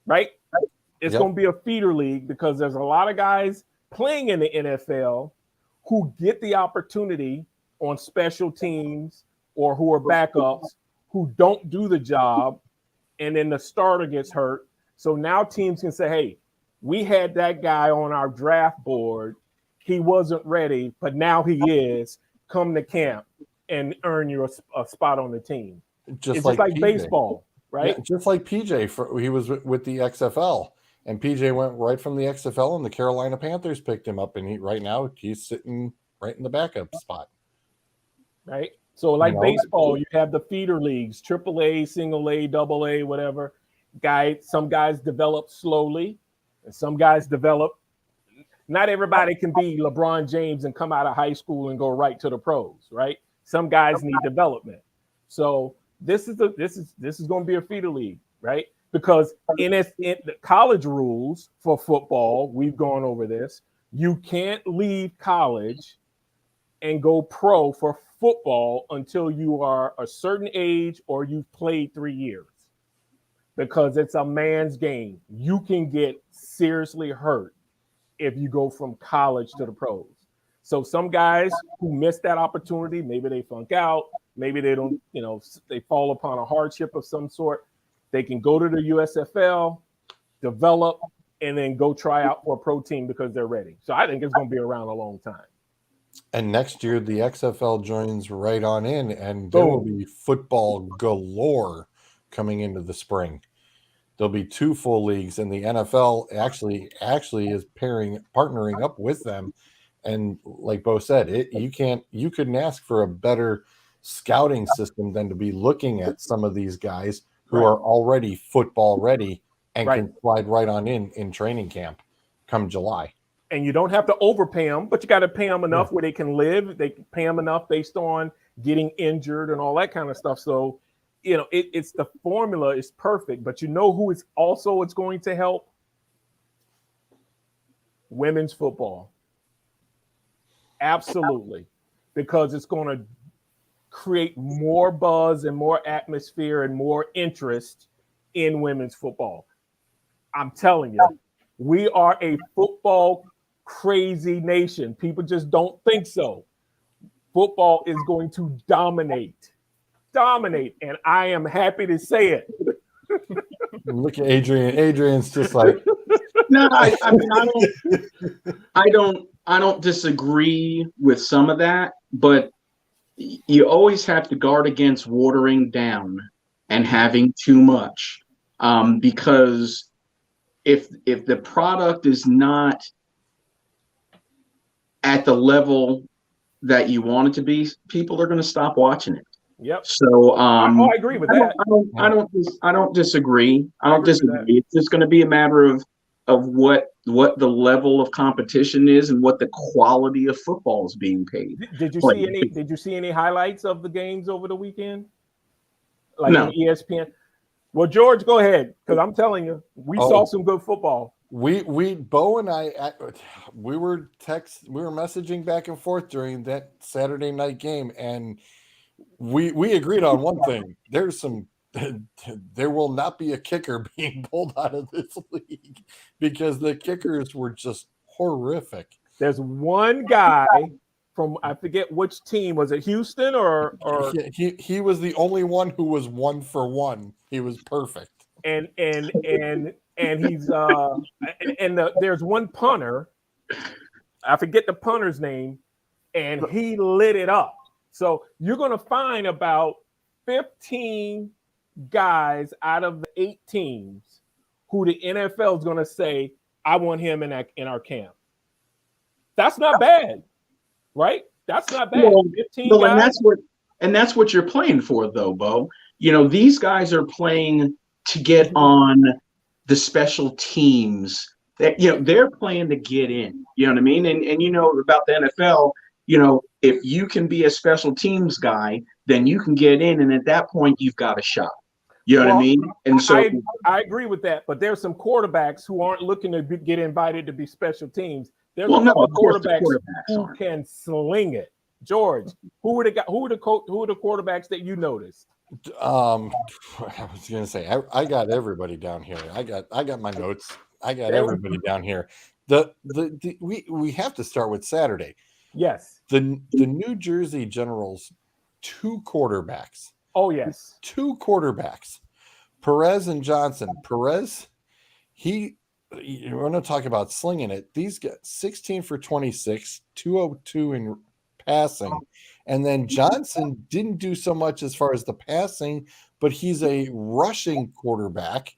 Right? It's going to be a feeder league, because there's a lot of guys playing in the NFL who get the opportunity on special teams or who are backups, who don't do the job, and then the starter gets hurt. So now teams can say, hey, we had that guy on our draft board. He wasn't ready, but now he is. Come to camp and earn you a spot on the team. It's just like baseball, right? Yeah, just like PJ, he was with the XFL, and PJ went right from the XFL, and the Carolina Panthers picked him up, and right now he's sitting right in the backup spot. Right? So like baseball, you have the feeder leagues, AAA, single A, double A, whatever. Some guys develop slowly, and some guys develop. Not everybody can be LeBron James and come out of high school and go right to the pros, right? Some guys need development. So this is going to be a feeder league, right? Because in the college rules for football, we've gone over this. You can't leave college and go pro for football until you are a certain age or you've played 3 years, because it's a man's game. You can get seriously hurt if you go from college to the pros. So some guys who miss that opportunity, maybe they flunk out, maybe they don't, they fall upon a hardship of some sort. They can go to the USFL, develop, and then go try out for a pro team because they're ready. So I think it's going to be around a long time. And next year, the XFL joins right on in, and there will be football galore coming into the spring. There'll be 2 full leagues, and the NFL actually is partnering up with them. And like Bo said, you couldn't ask for a better scouting system than to be looking at some of these guys who are already football ready and can slide right on in training camp come July. And you don't have to overpay them, but you got to pay them enough where they can live. They can pay them enough based on getting injured and all that kind of stuff. So, it's the formula is perfect, but who is also it's going to help? Women's football. Absolutely. Because it's going to create more buzz and more atmosphere and more interest in women's football. I'm telling you, we are a football crazy nation. People just don't think so. Football is going to dominate, and I am happy to say it. Look at Adrian. Adrian's just like, No, I mean, I don't disagree with some of that, but you always have to guard against watering down and having too much, because if the product is not at the level that you want it to be, people are going to stop watching it. Yep. So I agree with that. I don't disagree. I don't agree with disagree. It's just going to be a matter of what the level of competition is and what the quality of football is being paid. Did you Like, see any? Did you see any highlights of the games over the weekend? Like No. on ESPN? Well, George, go ahead, because I'm telling you, we saw some good football. Bo and I, we were messaging back and forth during that Saturday night game, and we agreed on one thing. There will not be a kicker being pulled out of this league because the kickers were just horrific. There's one guy from, I forget which team, was it Houston or He was the only one who was 1 for 1. He was perfect. and he's there's one punter, I forget the punter's name, and he lit it up. So you're going to find about 15 guys out of the 8 teams who the NFL is going to say, I want him in our camp. That's not bad, right? That's not bad. Well, 15 well, guys. and that's what you're playing for, though, Bo. You know, these guys are playing to get on the special teams. That, you know, they're playing to get in. You know what I mean? And you know about the NFL. You know, if you can be a special teams guy, then you can get in, and at that point, you've got a shot. You know what I mean? And so I agree with that, but there's some quarterbacks who aren't looking to get invited to be special teams. There's Well, a no, couple of course the quarterbacks quarterbacks who aren't. can sling it. George, who are the quarterbacks that you noticed? I was gonna say I got everybody down here. I got my notes. I got everybody down here. We have to start with Saturday. Yes. The New Jersey Generals, 2 quarterbacks. Oh yes. 2 quarterbacks, Perez and Johnson. Perez, you're going to talk about slinging it. These got 16 for 26, 202 in passing. And then Johnson didn't do so much as far as the passing, but he's a rushing quarterback.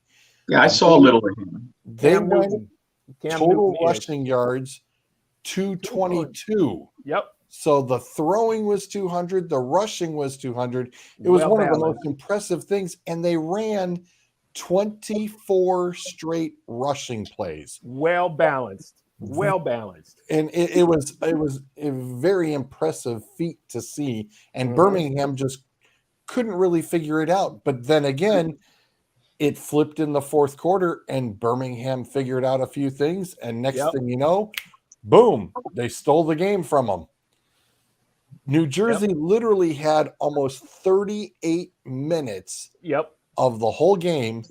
Yeah, I saw a little of him. They Cam went Newton. total rushing yards 222. Yep. So the throwing was 200, the rushing was 200. It was one of the most impressive things, and they ran 24 straight rushing plays. Well balanced. And it was a very impressive feat to see. And Birmingham just couldn't really figure it out. But then again, it flipped in the 4th quarter, and Birmingham figured out a few things. And next thing you know, boom, they stole the game from them. New Jersey literally had almost 38 minutes of the whole game,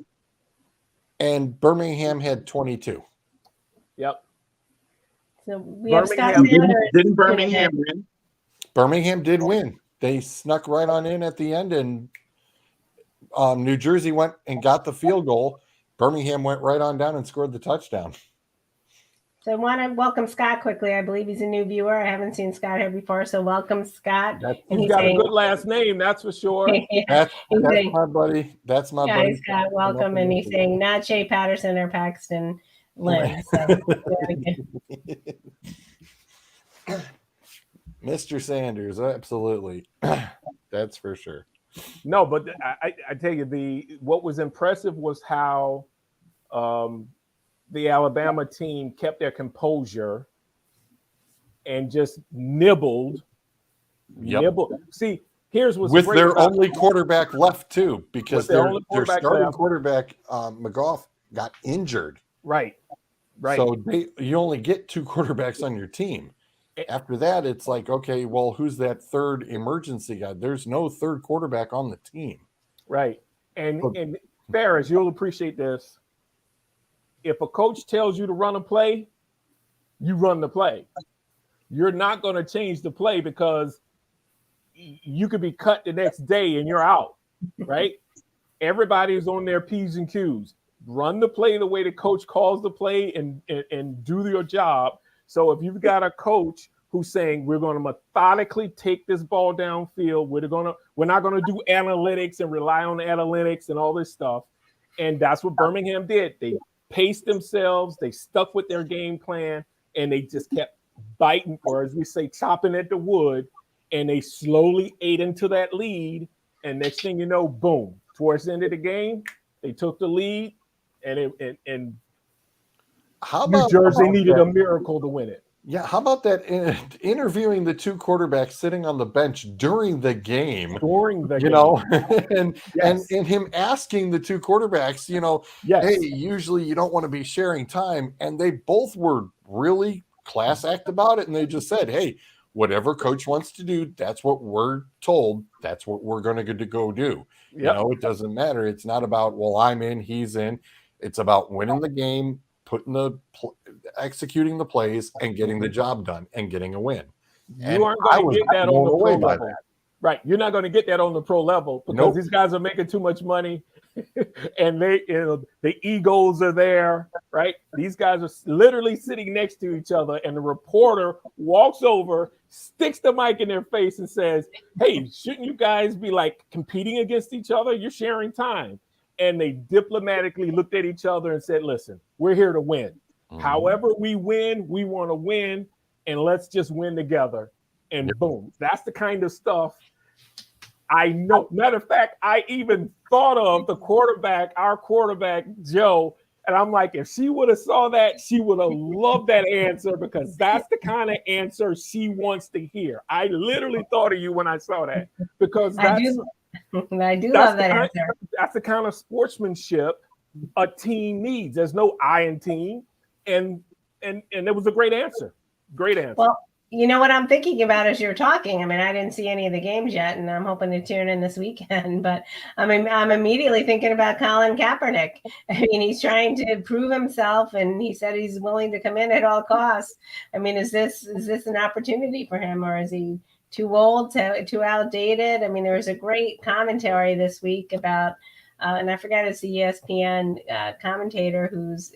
and Birmingham had 22. Yep. So we have Scott Birmingham- Sanders. Didn't Birmingham win? Birmingham did win. They snuck right on in at the end, and New Jersey went and got the field goal. Birmingham went right on down and scored the touchdown. So I want to welcome Scott quickly. I believe he's a new viewer. I haven't seen Scott here before, so welcome, Scott. He's got a good last name, that's for sure. That's my buddy. That's my buddy. Scott, welcome. And he's saying not Shea Patterson or Paxton Lynn. So, Mr. Sanders, absolutely. That's for sure. No, but I tell you, what was impressive was how the Alabama team kept their composure and just nibbled. See, here's what's with great their about only quarterback left too, because their starting quarterback McGough got injured. Right. So you only get 2 quarterbacks on your team. After that, it's like, okay, well, who's that third emergency guy? There's no third quarterback on the team. Right. And Ferris, you'll appreciate this. If a coach tells you to run a play, you run the play. You're not going to change the play because you could be cut the next day and you're out, right? Everybody's on their P's and Q's. run the play the way the coach calls the play and do your job. So if you've got a coach who's saying we're going to methodically take this ball downfield, we're not going to do analytics and rely on analytics and all this stuff. And that's what Birmingham did. They paced themselves, they stuck with their game plan, and they just kept biting, or as we say, chopping at the wood, and they slowly ate into that lead. And next thing you know, boom, towards the end of the game, they took the lead, and How New about Jersey needed that? a miracle to win it. Yeah, how about that interviewing the two quarterbacks sitting on the bench during the game? During the You game. know, and Yes. and him asking the two quarterbacks, Yes. hey, usually you don't want to be sharing time, and they both were really class act about it, and they just said, hey, whatever coach wants to do, that's what we're told, that's what we're going to go do. Yep. It doesn't matter. It's not about, well, I'm in, he's in. It's about winning the game, executing the plays, and getting the job done and getting a win. You aren't going to get that on the pro level. Right. You're not going to get that on the pro level because these guys are making too much money and the egos are there, right? These guys are literally sitting next to each other, and the reporter walks over, sticks the mic in their face and says, hey, shouldn't you guys be like competing against each other? You're sharing time. And they diplomatically looked at each other and said, listen, we're here to win. Mm-hmm. However we win, we want to win, and let's just win together. And boom, that's the kind of stuff I know. Matter of fact, I even thought of our quarterback, Joe, and I'm like, if she would have saw that, she would have loved that answer because that's the kind of answer she wants to hear. I literally thought of you when I saw that because I do love that answer. That's the kind of sportsmanship a team needs. There's no I in team, and it was a great answer. Great answer. Well, you know what I'm thinking about as you're talking? I mean, I didn't see any of the games yet, and I'm hoping to tune in this weekend. But I'm immediately thinking about Colin Kaepernick. I mean, he's trying to prove himself, and he said he's willing to come in at all costs. I mean, is this an opportunity for him, or is he too old, too outdated? I mean, there was a great commentary this week about, and I forget, it's the ESPN commentator who's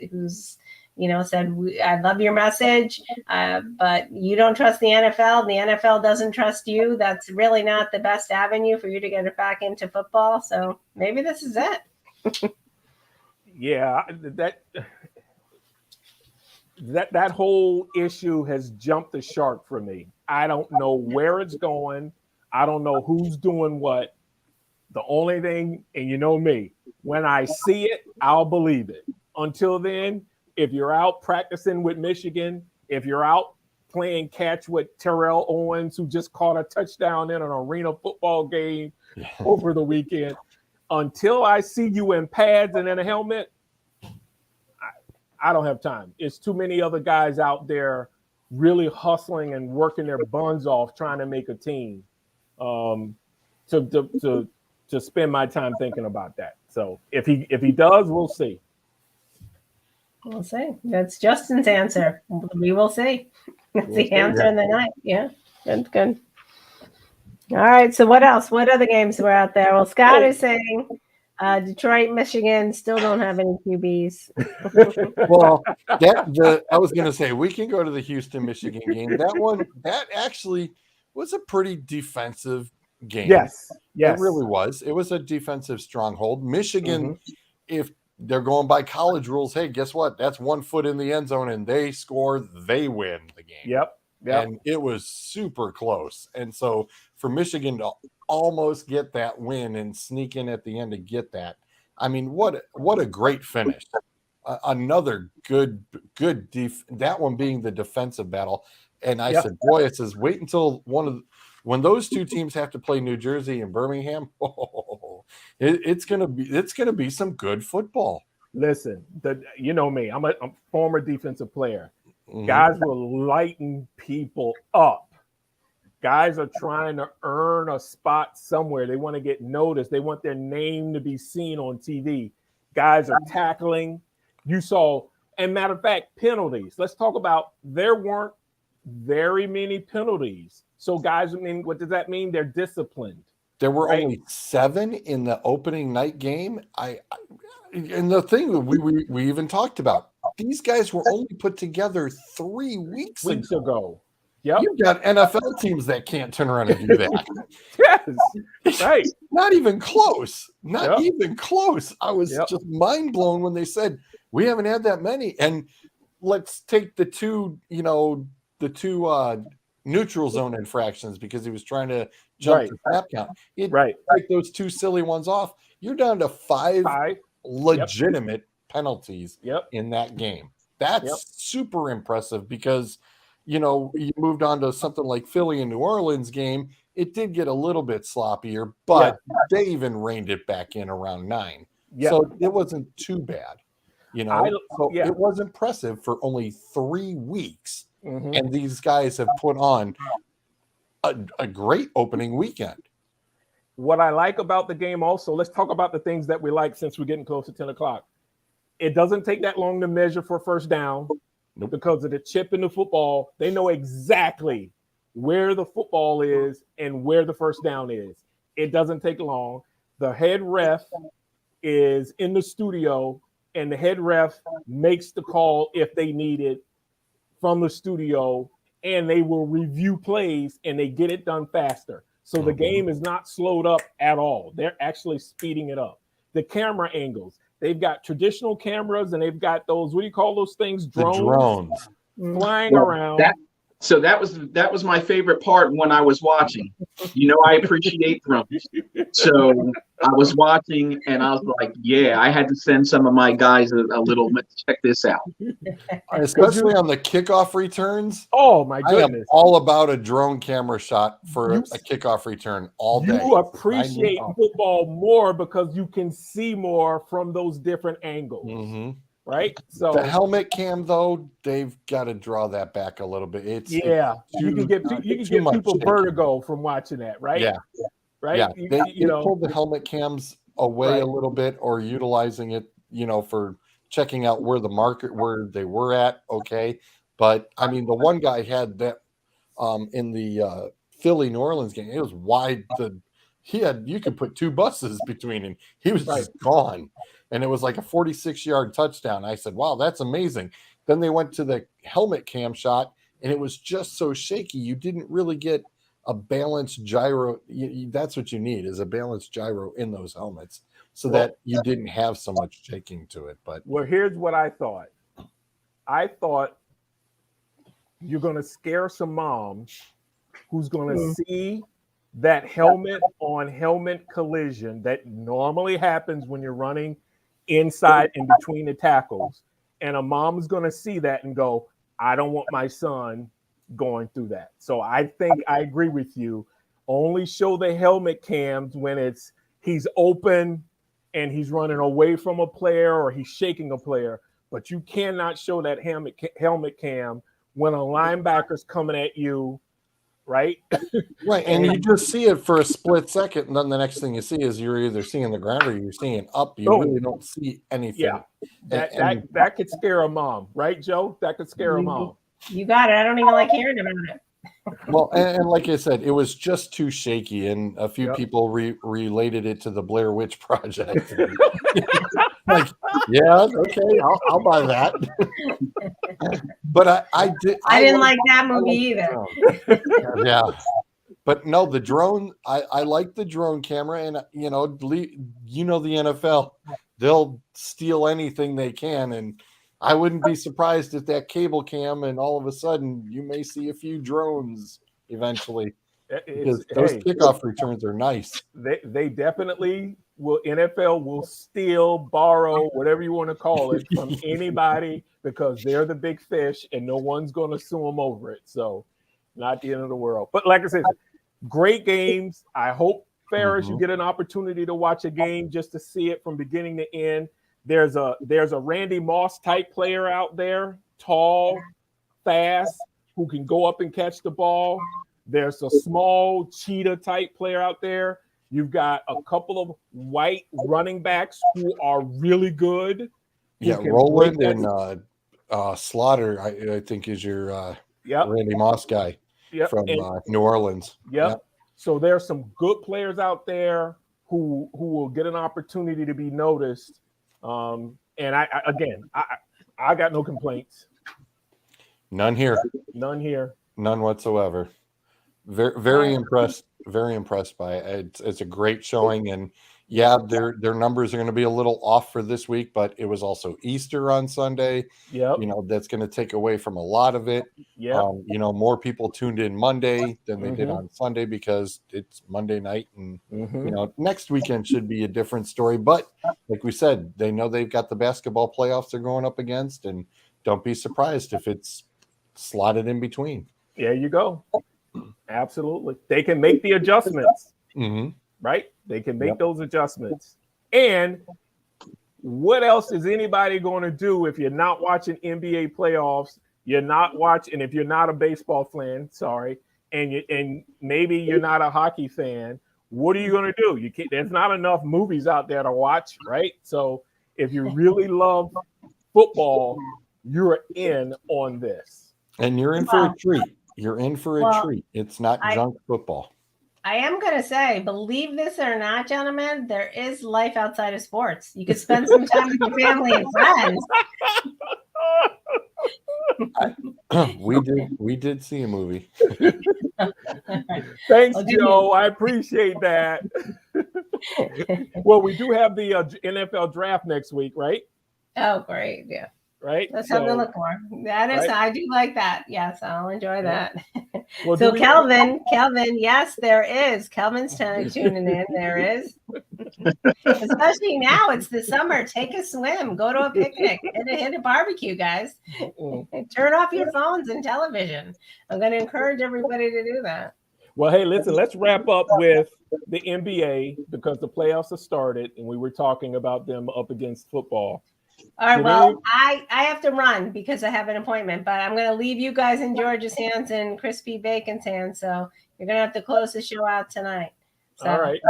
said, I love your message, but you don't trust the NFL, and the NFL doesn't trust you. That's really not the best avenue for you to get it back into football. So maybe this is it. Yeah, that whole issue has jumped the shark for me. I don't know where it's going. I don't know who's doing what. The only thing, and you know me, when I see it, I'll believe it. Until then, if you're out practicing with Michigan, if you're out playing catch with Terrell Owens, who just caught a touchdown in an arena football game over the weekend, until I see you in pads and in a helmet, I don't have time. It's too many other guys out there really hustling and working their buns off trying to make a team to spend my time thinking about that. So if he does, we'll see. We'll see. That's Justin's answer. We will see. That's the answer in the night. Yeah, good. All right. So what else? What other games were out there? Well, Scott is saying Detroit, Michigan still don't have any QBs. Well, I was going to say we can go to the Houston, Michigan game. That actually was a pretty defensive game. Yes. It really was. It was a defensive stronghold. Michigan, if they're going by college rules, hey, guess what? That's 1 foot in the end zone, and they score, they win the game. Yep. And it was super close. And so for Michigan to almost get that win and sneak in at the end to get that, I mean, what a great finish. Another good that one being the defensive battle. And I said, boy, it says wait until when those two teams have to play New Jersey and Birmingham, it's gonna be some good football. Listen, you know me, I'm a former defensive player. Mm-hmm. Guys will lighten people up. Guys are trying to earn a spot somewhere. They want to get noticed. They want their name to be seen on TV. Guys are tackling. You saw, and matter of fact, penalties. Let's talk about, there weren't very many penalties. So guys, I mean, what does that mean? They're disciplined. There were Right. only 7 in the opening night game. And the thing that we even talked about, these guys were only put together 3 weeks Weeks ago. ago. Yep. You've got NFL teams that can't turn around and do that. Yes. Right. Not even close. Not Yep. even close. I was Yep. just mind blown when they said we haven't had that many. And let's take the two neutral zone infractions because he was trying to jump Right. the snap count. Right. Take those 2 silly ones off. You're down to 5 5. legitimate penalties Yep. in that game. That's Yep. super impressive because you moved on to something like Philly and New Orleans game. It did get a little bit sloppier, but they even reined it back in around 9. Yep. So it wasn't too bad. So yeah. it was impressive for only 3 weeks. Mhm. And these guys have put on a great opening weekend. What I like about the game also, let's talk about the things that we like since we're getting close to 10 o'clock. It doesn't take that long to measure for first down. Nope. Because of the chip in the football. They know exactly where the football is and where the first down is. It doesn't take long. The head ref is in the studio, and the head ref makes the call if they need it from the studio, and they will review plays, and they get it done faster. So the game is not slowed up at all. They're actually speeding it up. The camera angles. They've got traditional cameras, and they've got those, what do you call those things? The drones. Flying around. So that was my favorite part when I was watching. I appreciate drones. So I was watching and I was like, yeah, I had to send some of my guys a little check this out. Especially on the kickoff returns. Oh my I am goodness. all about a drone camera shot for a kickoff return all day. You appreciate football more because you can see more from those different angles. Mhm. Right? So The helmet cam, though, they've got to draw that back a little bit. you can get people vertigo from watching that, right? Yeah. Right. Yeah, You- they you know, pulled the helmet cams away a little bit, or utilizing it, for checking out where they were at. Okay, but I mean, the one guy had that in the Philly New Orleans game. It was wide. You could put 2 buses between him. He was just gone, and it was like a 46-yard touchdown. I said, "Wow, that's amazing." Then they went to the helmet cam shot, and it was just so shaky. You didn't really get a balanced gyro. That's what you need, is a balanced gyro in those helmets, so that you didn't have so much shaking to it. But well, here's what I thought. I thought you're going to scare some moms who's going to see that helmet on helmet collision that normally happens when you're running inside in between the tackles. And a mom's going to see that and go, I don't want my son going through that. So I think I agree with you. Only show the helmet cams when he's open and he's running away from a player or he's shaking a player. But you cannot show that helmet cam when a linebacker's coming at you, right? right, and you just see it for a split second, and then the next thing you see is you're either seeing the ground or you're seeing up. You really don't see anything. Yeah, that could scare a mom, right, Joe? That could scare a mom. You got it. I don't even like hearing about it. Well, and like I said, it was just too shaky, and a few people related it to the Blair Witch Project. Like, yeah, okay, I'll buy that. But I didn't like that movie either. Yeah, but no, the drone. I like the drone camera, and the NFL, they'll steal anything they can, and I wouldn't be surprised if that cable cam, and all of a sudden you may see a few drones eventually, because those kickoff returns are nice. They definitely will. NFL will steal, borrow, whatever you want to call it, from anybody because they're the big fish and no one's going to sue them over it. So not the end of the world. But like I said, great games. I hope, Ferris, you get an opportunity to watch a game just to see it from beginning to end. There's a Randy Moss type player out there, tall, fast, who can go up and catch the ball. There's a small cheetah type player out there. You've got a couple of white running backs who are really good. Yeah, Roland and Slaughter, I think, is your Randy Moss guy from New Orleans. Yep. So there's some good players out there who will get an opportunity to be noticed. And I got no complaints. None here. None here. None whatsoever. Very impressed. Very impressed by it. It's a great showing, and yeah, their numbers are going to be a little off for this week, but it was also Easter on Sunday. Yep. You know, that's going to take away from a lot of it. Yeah. You know, more people tuned in Monday than they did Mhm. on Sunday because it's Monday night, and Mhm. you know, next weekend should be a different story. But like we said, they know they've got the basketball playoffs they're going up against, and don't be surprised if it's slotted in between. There you go. Absolutely. They can make the adjustments, Mm-hmm. right? They can make Yep. those adjustments. And what else is anybody going to do if you're not watching NBA playoffs? You're not watching, if you're not a baseball fan, sorry, and maybe you're not a hockey fan. What are you going to do? There's not enough movies out there to watch, right? So if you really love football, you're in on this. And you're in for a treat. You're in for a treat. It's not junk football. I am going to say, believe this or not, gentlemen, there is life outside of sports. You could spend some time with your family and friends. We did see a movie. Thanks, Oh, Joe. I appreciate that. Well, we do have the NFL draft next week, right? Oh, great. Yeah. Right. That's something to look for. That is, right? I do like that. Yes, I'll enjoy that. Well, So Kelvin, yes, there is. Kelvin's tuning in. There is. Especially now, it's the summer. Take a swim. Go to a picnic. Hit a barbecue, guys. Turn off your phones and television. I'm going to encourage everybody to do that. Well, hey, listen, let's wrap up with the NBA because the playoffs have started and we were talking about them up against football. All right, well, I have to run because I have an appointment, but I'm going to leave you guys in George's hands and Crispy Bacon's hands. So you're going to have to close the show out tonight. So, all right.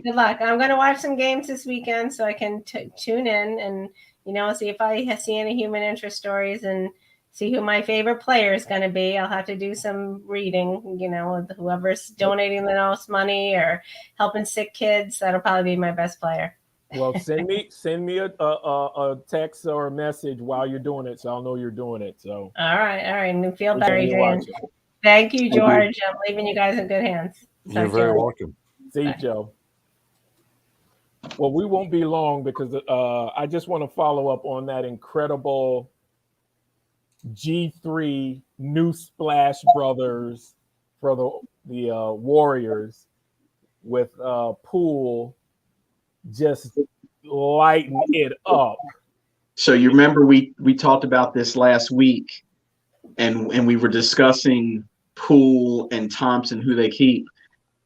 Good luck. I'm going to watch some games this weekend so I can tune in and, you know, see if I see any human interest stories and see who my favorite player is going to be. I'll have to do some reading, you know, with whoever's donating the most money or helping sick kids. That'll probably be my best player. Well, send me a text or a message while you're doing it, so I'll know you're doing it. So all right, and feel better, Adrian. Watching. Thank you, George. I'm leaving you guys in good hands. You're very welcome. See you, Joe. Well, we won't be long because I just want to follow up on that incredible G3 New Splash Brothers for the Warriors with Poole just lighting it up. So you remember we talked about this last week, and we were discussing Poole and Thompson, who they keep.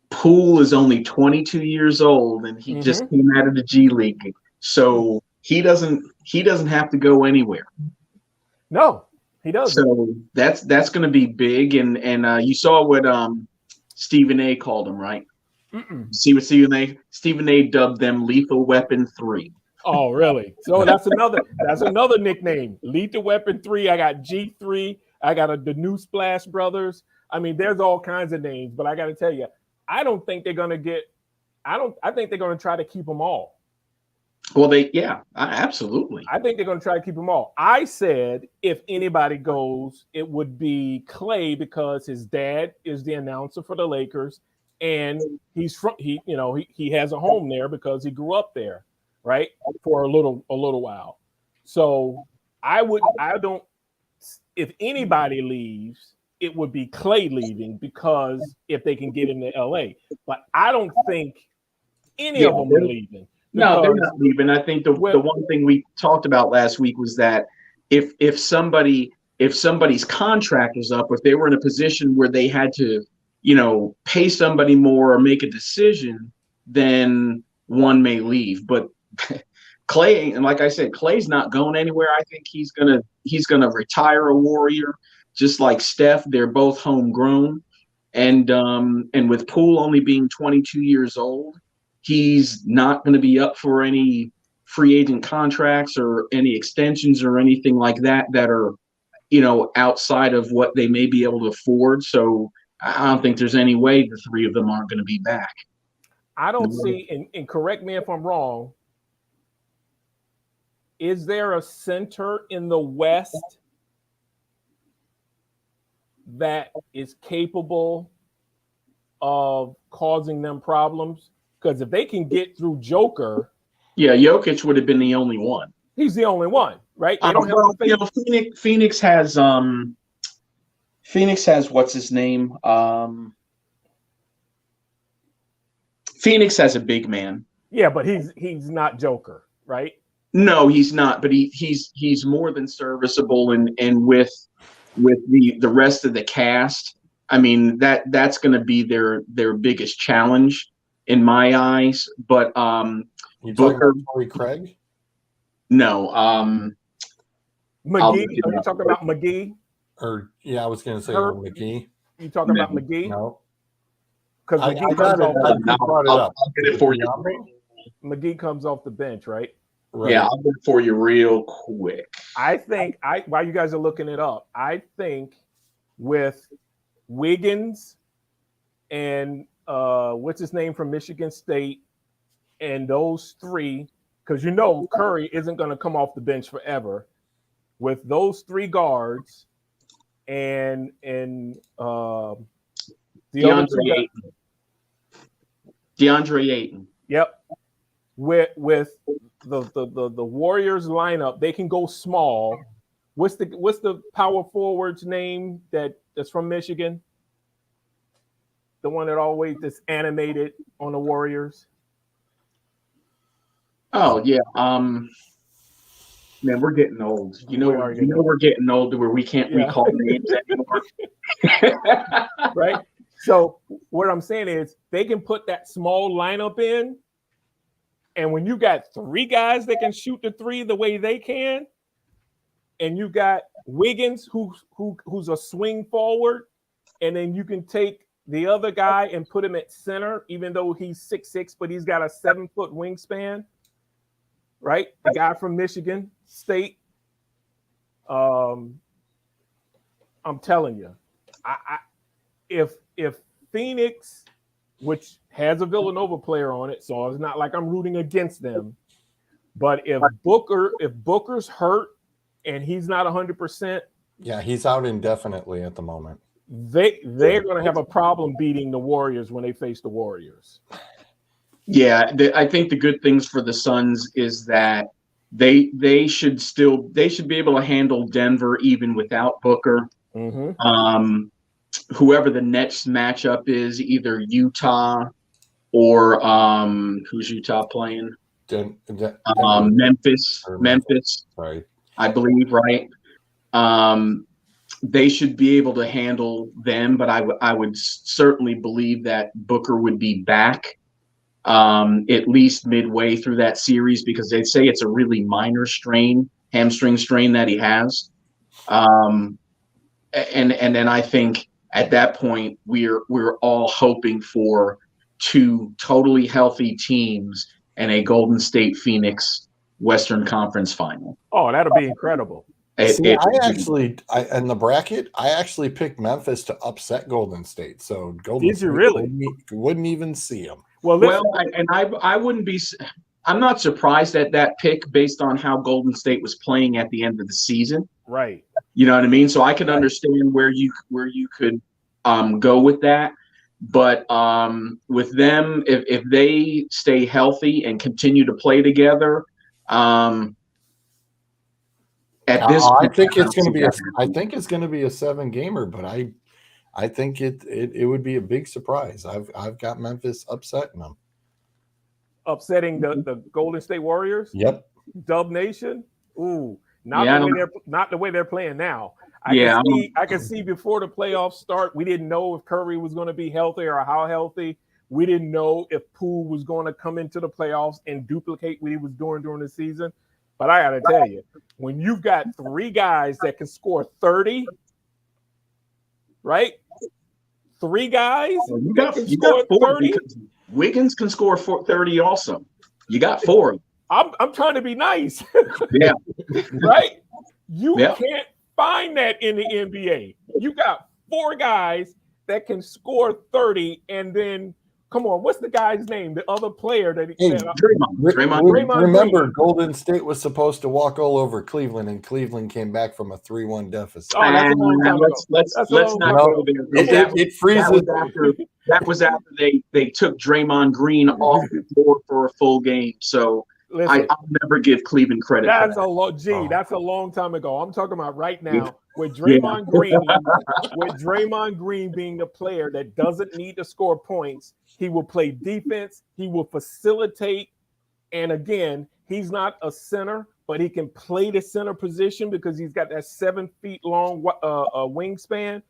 Poole is only 22 years old, and he just came out of the G League, so he doesn't have to go anywhere. No, he doesn't. So that's going to be big, and you saw what Stephen A. called him, right? See what Stephen A. dubbed them Lethal Weapon 3. Oh, really? So that's another nickname. Lethal Weapon 3. I got G3. I got the New Splash Brothers. I mean, there's all kinds of names, but I got to tell you, I don't think they're going to get. I think they're going to try to keep them all. Well, absolutely. I think they're going to try to keep them all. I said if anybody goes, it would be Clay because his dad is the announcer for the Lakers. And he has a home there because he grew up there, right? For a little while. So if anybody leaves, it would be Clay leaving because if they can get him to LA. But I don't think any of them are leaving. No, they're not leaving. I think the one thing we talked about last week was that if somebody's contract is up, if they were in a position where they had to pay somebody more or make a decision, then one may leave. But Clay, and like I said, Clay's not going anywhere. I think he's gonna retire a Warrior, just like Steph. They're both homegrown, and with Poole only being 22 years old, he's not going to be up for any free agent contracts or any extensions or anything like that are outside of what they may be able to afford. So I don't think there's any way the three of them aren't going to be back. I don't see, and correct me if I'm wrong, is there a center in the West that is capable of causing them problems? Because if they can get through Joker, Yeah, Jokic would have been the only one. he's the only one, right? They don't have Well, to you know, Phoenix has what's his name? Phoenix has a big man. yeah, but he's not Joker, right? No, he's not, but he's more than serviceable, and with the rest of the cast, I mean that's going to be their biggest challenge in my eyes. But You talking Booker, about Torrey Craig? no, McGee, are you talking about McGee? Or yeah, I was going to say Herb? McGee. You talking about No. McGee? No, Because I McGee, got comes it. off, I brought it up. I'll get it for you. McGee comes off the bench, right? Right. Yeah, I'll get it for you real quick. I think while you guys are looking it up, I think with Wiggins and what's his name from Michigan State and those three, because you know Curry isn't going to come off the bench forever. With those three guards and the other DeAndre two guys- Ayton. DeAndre Ayton. Yep. With the Warriors lineup, they can go small. What's the power forward's name that's from Michigan? The one that always is animated on the Warriors. Oh yeah. Man, we're getting old. You know we're getting old to where we can't recall names anymore. Right? So what I'm saying is they can put that small lineup in, and when you got three guys that can shoot the three the way they can, and you got Wiggins who's a swing forward, and then you can take the other guy and put him at center, even though he's 6'6", but he's got a 7-foot wingspan. Right? The guy from Michigan State. I'm telling you, if Phoenix, which has a Villanova player on it, so it's not like I'm rooting against them, but if Booker's hurt and he's not 100%, Yeah, he's out indefinitely at the moment. they're going to have a problem beating the Warriors when they face the Warriors. Yeah, I think the good things for the Suns is that they should be able to handle Denver even without Booker. Mm-hmm. Whoever the next matchup is, either Utah or who's Utah playing? Memphis, Right. I believe, right? They should be able to handle them, but I would certainly believe that Booker would be back at least midway through that series, because they say it's a really minor hamstring strain that he has. And then I think at that point we're all hoping for two totally healthy teams and a Golden State Phoenix Western Conference final. Oh, that'll be incredible. In the bracket, I actually picked Memphis to upset Golden State. So Golden Did you State really? wouldn't even see them. I wouldn't be. I'm not surprised at that pick based on how Golden State was playing at the end of the season. Right. You know what I mean? So I can understand where you could go with that. But with them, if they stay healthy and continue to play together, I think it's going to be. I think it's going to be a 7-gamer, but I think it would be a big surprise. I've got Memphis upsetting them. Upsetting the Golden State Warriors? Yep. Dub Nation? Ooh, not the way they're playing now. I can see before the playoffs start, we didn't know if Curry was going to be healthy or how healthy. We didn't know if Poole was going to come into the playoffs and duplicate what he was doing during the season. But I got to tell you, when you've got three guys that can score 30, right? Three guys you got 30. Wiggins can score 30 also. You got 4. I'm trying to be nice. Yeah. Right? You can't find that in the NBA. You got 4 guys that can score 30 and then come on, what's the guy's name? The other player that Hey, Draymond. Remember, Green. Golden State was supposed to walk all over Cleveland, and Cleveland came back from a 3-1 deficit. Oh, that's a long time ago. Let's That's a not long time go ago. there. It freezes. That was after they took Draymond Green off the floor for a full game. So Listen, I'll never give Cleveland credit for that's that. a long. Gee, Oh. that's a long time ago. I'm talking about right now with Draymond Green. With Draymond Green being the player that doesn't need to score points, he will play defense. He will facilitate, and again, he's not a center, but he can play the center position because he's got that 7 feet long wingspan.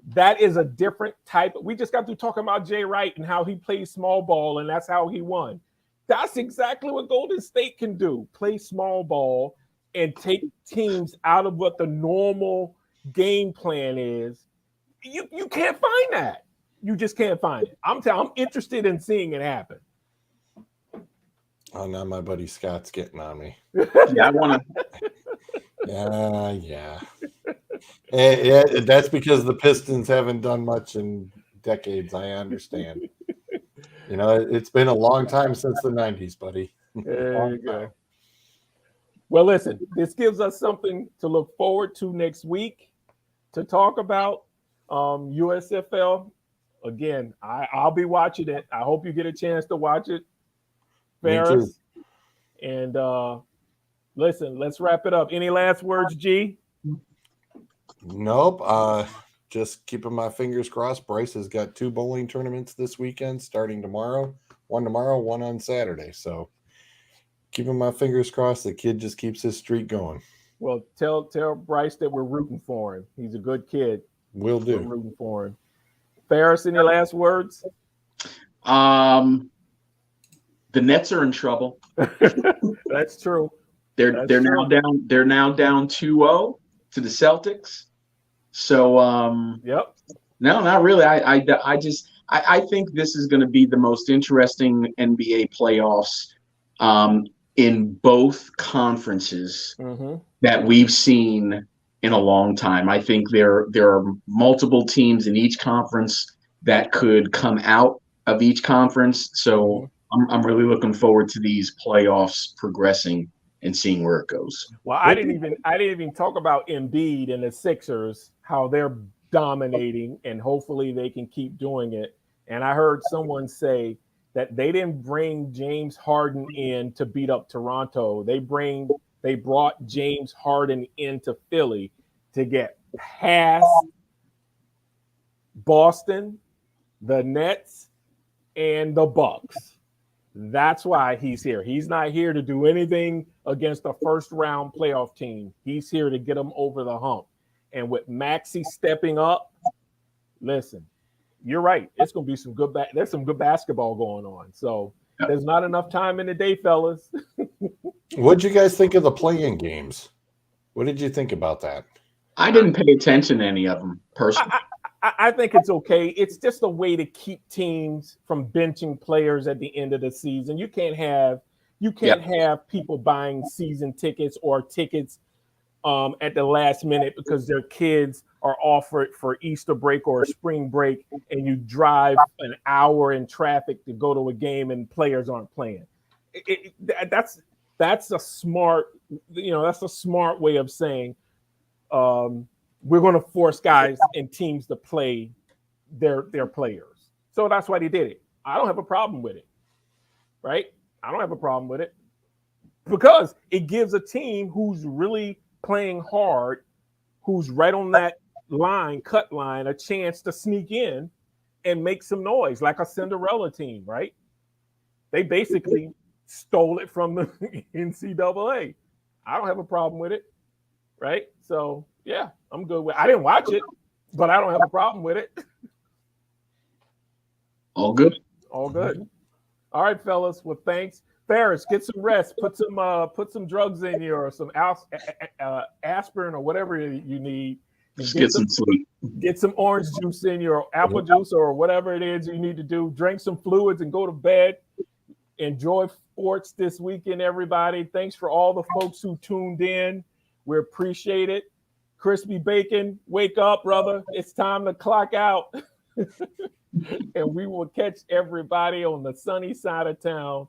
That is a different type. We just got through talking about Jay Wright and how he plays small ball, and that's how he won. That's exactly what Golden State can do. Play small ball and take teams out of what the normal game plan is. You can't find that. You just can't find it. I'm interested in seeing it happen. Oh, now my buddy Scott's getting on me. Yeah, I want to. Yeah. Yeah, that's because the Pistons haven't done much in decades. I understand. You know, it's been a long time since the 90s, buddy. There you go. Well, listen, this gives us something to look forward to next week to talk about USFL. Again, I'll be watching it. I hope you get a chance to watch it, Ferris. And listen, let's wrap it up. Any last words, G? Nope. Just keeping my fingers crossed. Bryce has got 2 bowling tournaments this weekend starting tomorrow. One tomorrow, one on Saturday. So keeping my fingers crossed, the kid just keeps his streak going. Well, tell Bryce that we're rooting for him. He's a good kid. Will do. We're rooting for him. Ferris, any last words? The Nets are in trouble. That's true. They're That's now true. down. They're now down 2-0 to the Celtics. So Yep. no, not really. I think this is going to be the most interesting NBA playoffs in both conferences Mm-hmm. that we've seen in a long time. I think there are multiple teams in each conference that could come out of each conference. So I'm really looking forward to these playoffs progressing and seeing where it goes. Well, I didn't even talk about Embiid and the Sixers, how they're dominating, and hopefully they can keep doing it. And I heard someone say that they didn't bring James Harden in to beat up Toronto. They brought James Harden into Philly to get past Boston, the Nets, and the Bucks. That's why he's here. He's not here to do anything against a first-round playoff team. He's here to get them over the hump. And with Maxey stepping up, listen, you're right. It's going to be some good there's some good basketball going on. So there's not enough time in the day, fellas. What'd you guys think of the play-in games? What did you think about that? I didn't pay attention to any of them personally. I think it's okay. It's just a way to keep teams from benching players at the end of the season. You can't have people buying season tickets or tickets at the last minute because their kids are offered for Easter break or a spring break, and you drive an hour in traffic to go to a game and players aren't playing. That's a smart, that's a smart way of saying we're going to force guys and teams to play their players. So that's why they did it. I don't have a problem with it, right? I don't have a problem with it because it gives a team who's really playing hard, who's right on that cut line, a chance to sneak in and make some noise like a Cinderella team, right? They basically stole it from the NCAA. I don't have a problem with it, right? So, yeah, I'm good with it. I didn't watch it, but I don't have a problem with it. All good. All good. All right, fellas. Well, thanks. Ferris, get some rest. Put some drugs in you or some aspirin or whatever you need. Just get some sleep. Get some orange juice in you or apple juice or whatever it is you need to do. Drink some fluids and go to bed. Enjoy sports this weekend, everybody. Thanks for all the folks who tuned in. We appreciate it. Crispy Bacon, wake up, brother. It's time to clock out. And we will catch everybody on the sunny side of town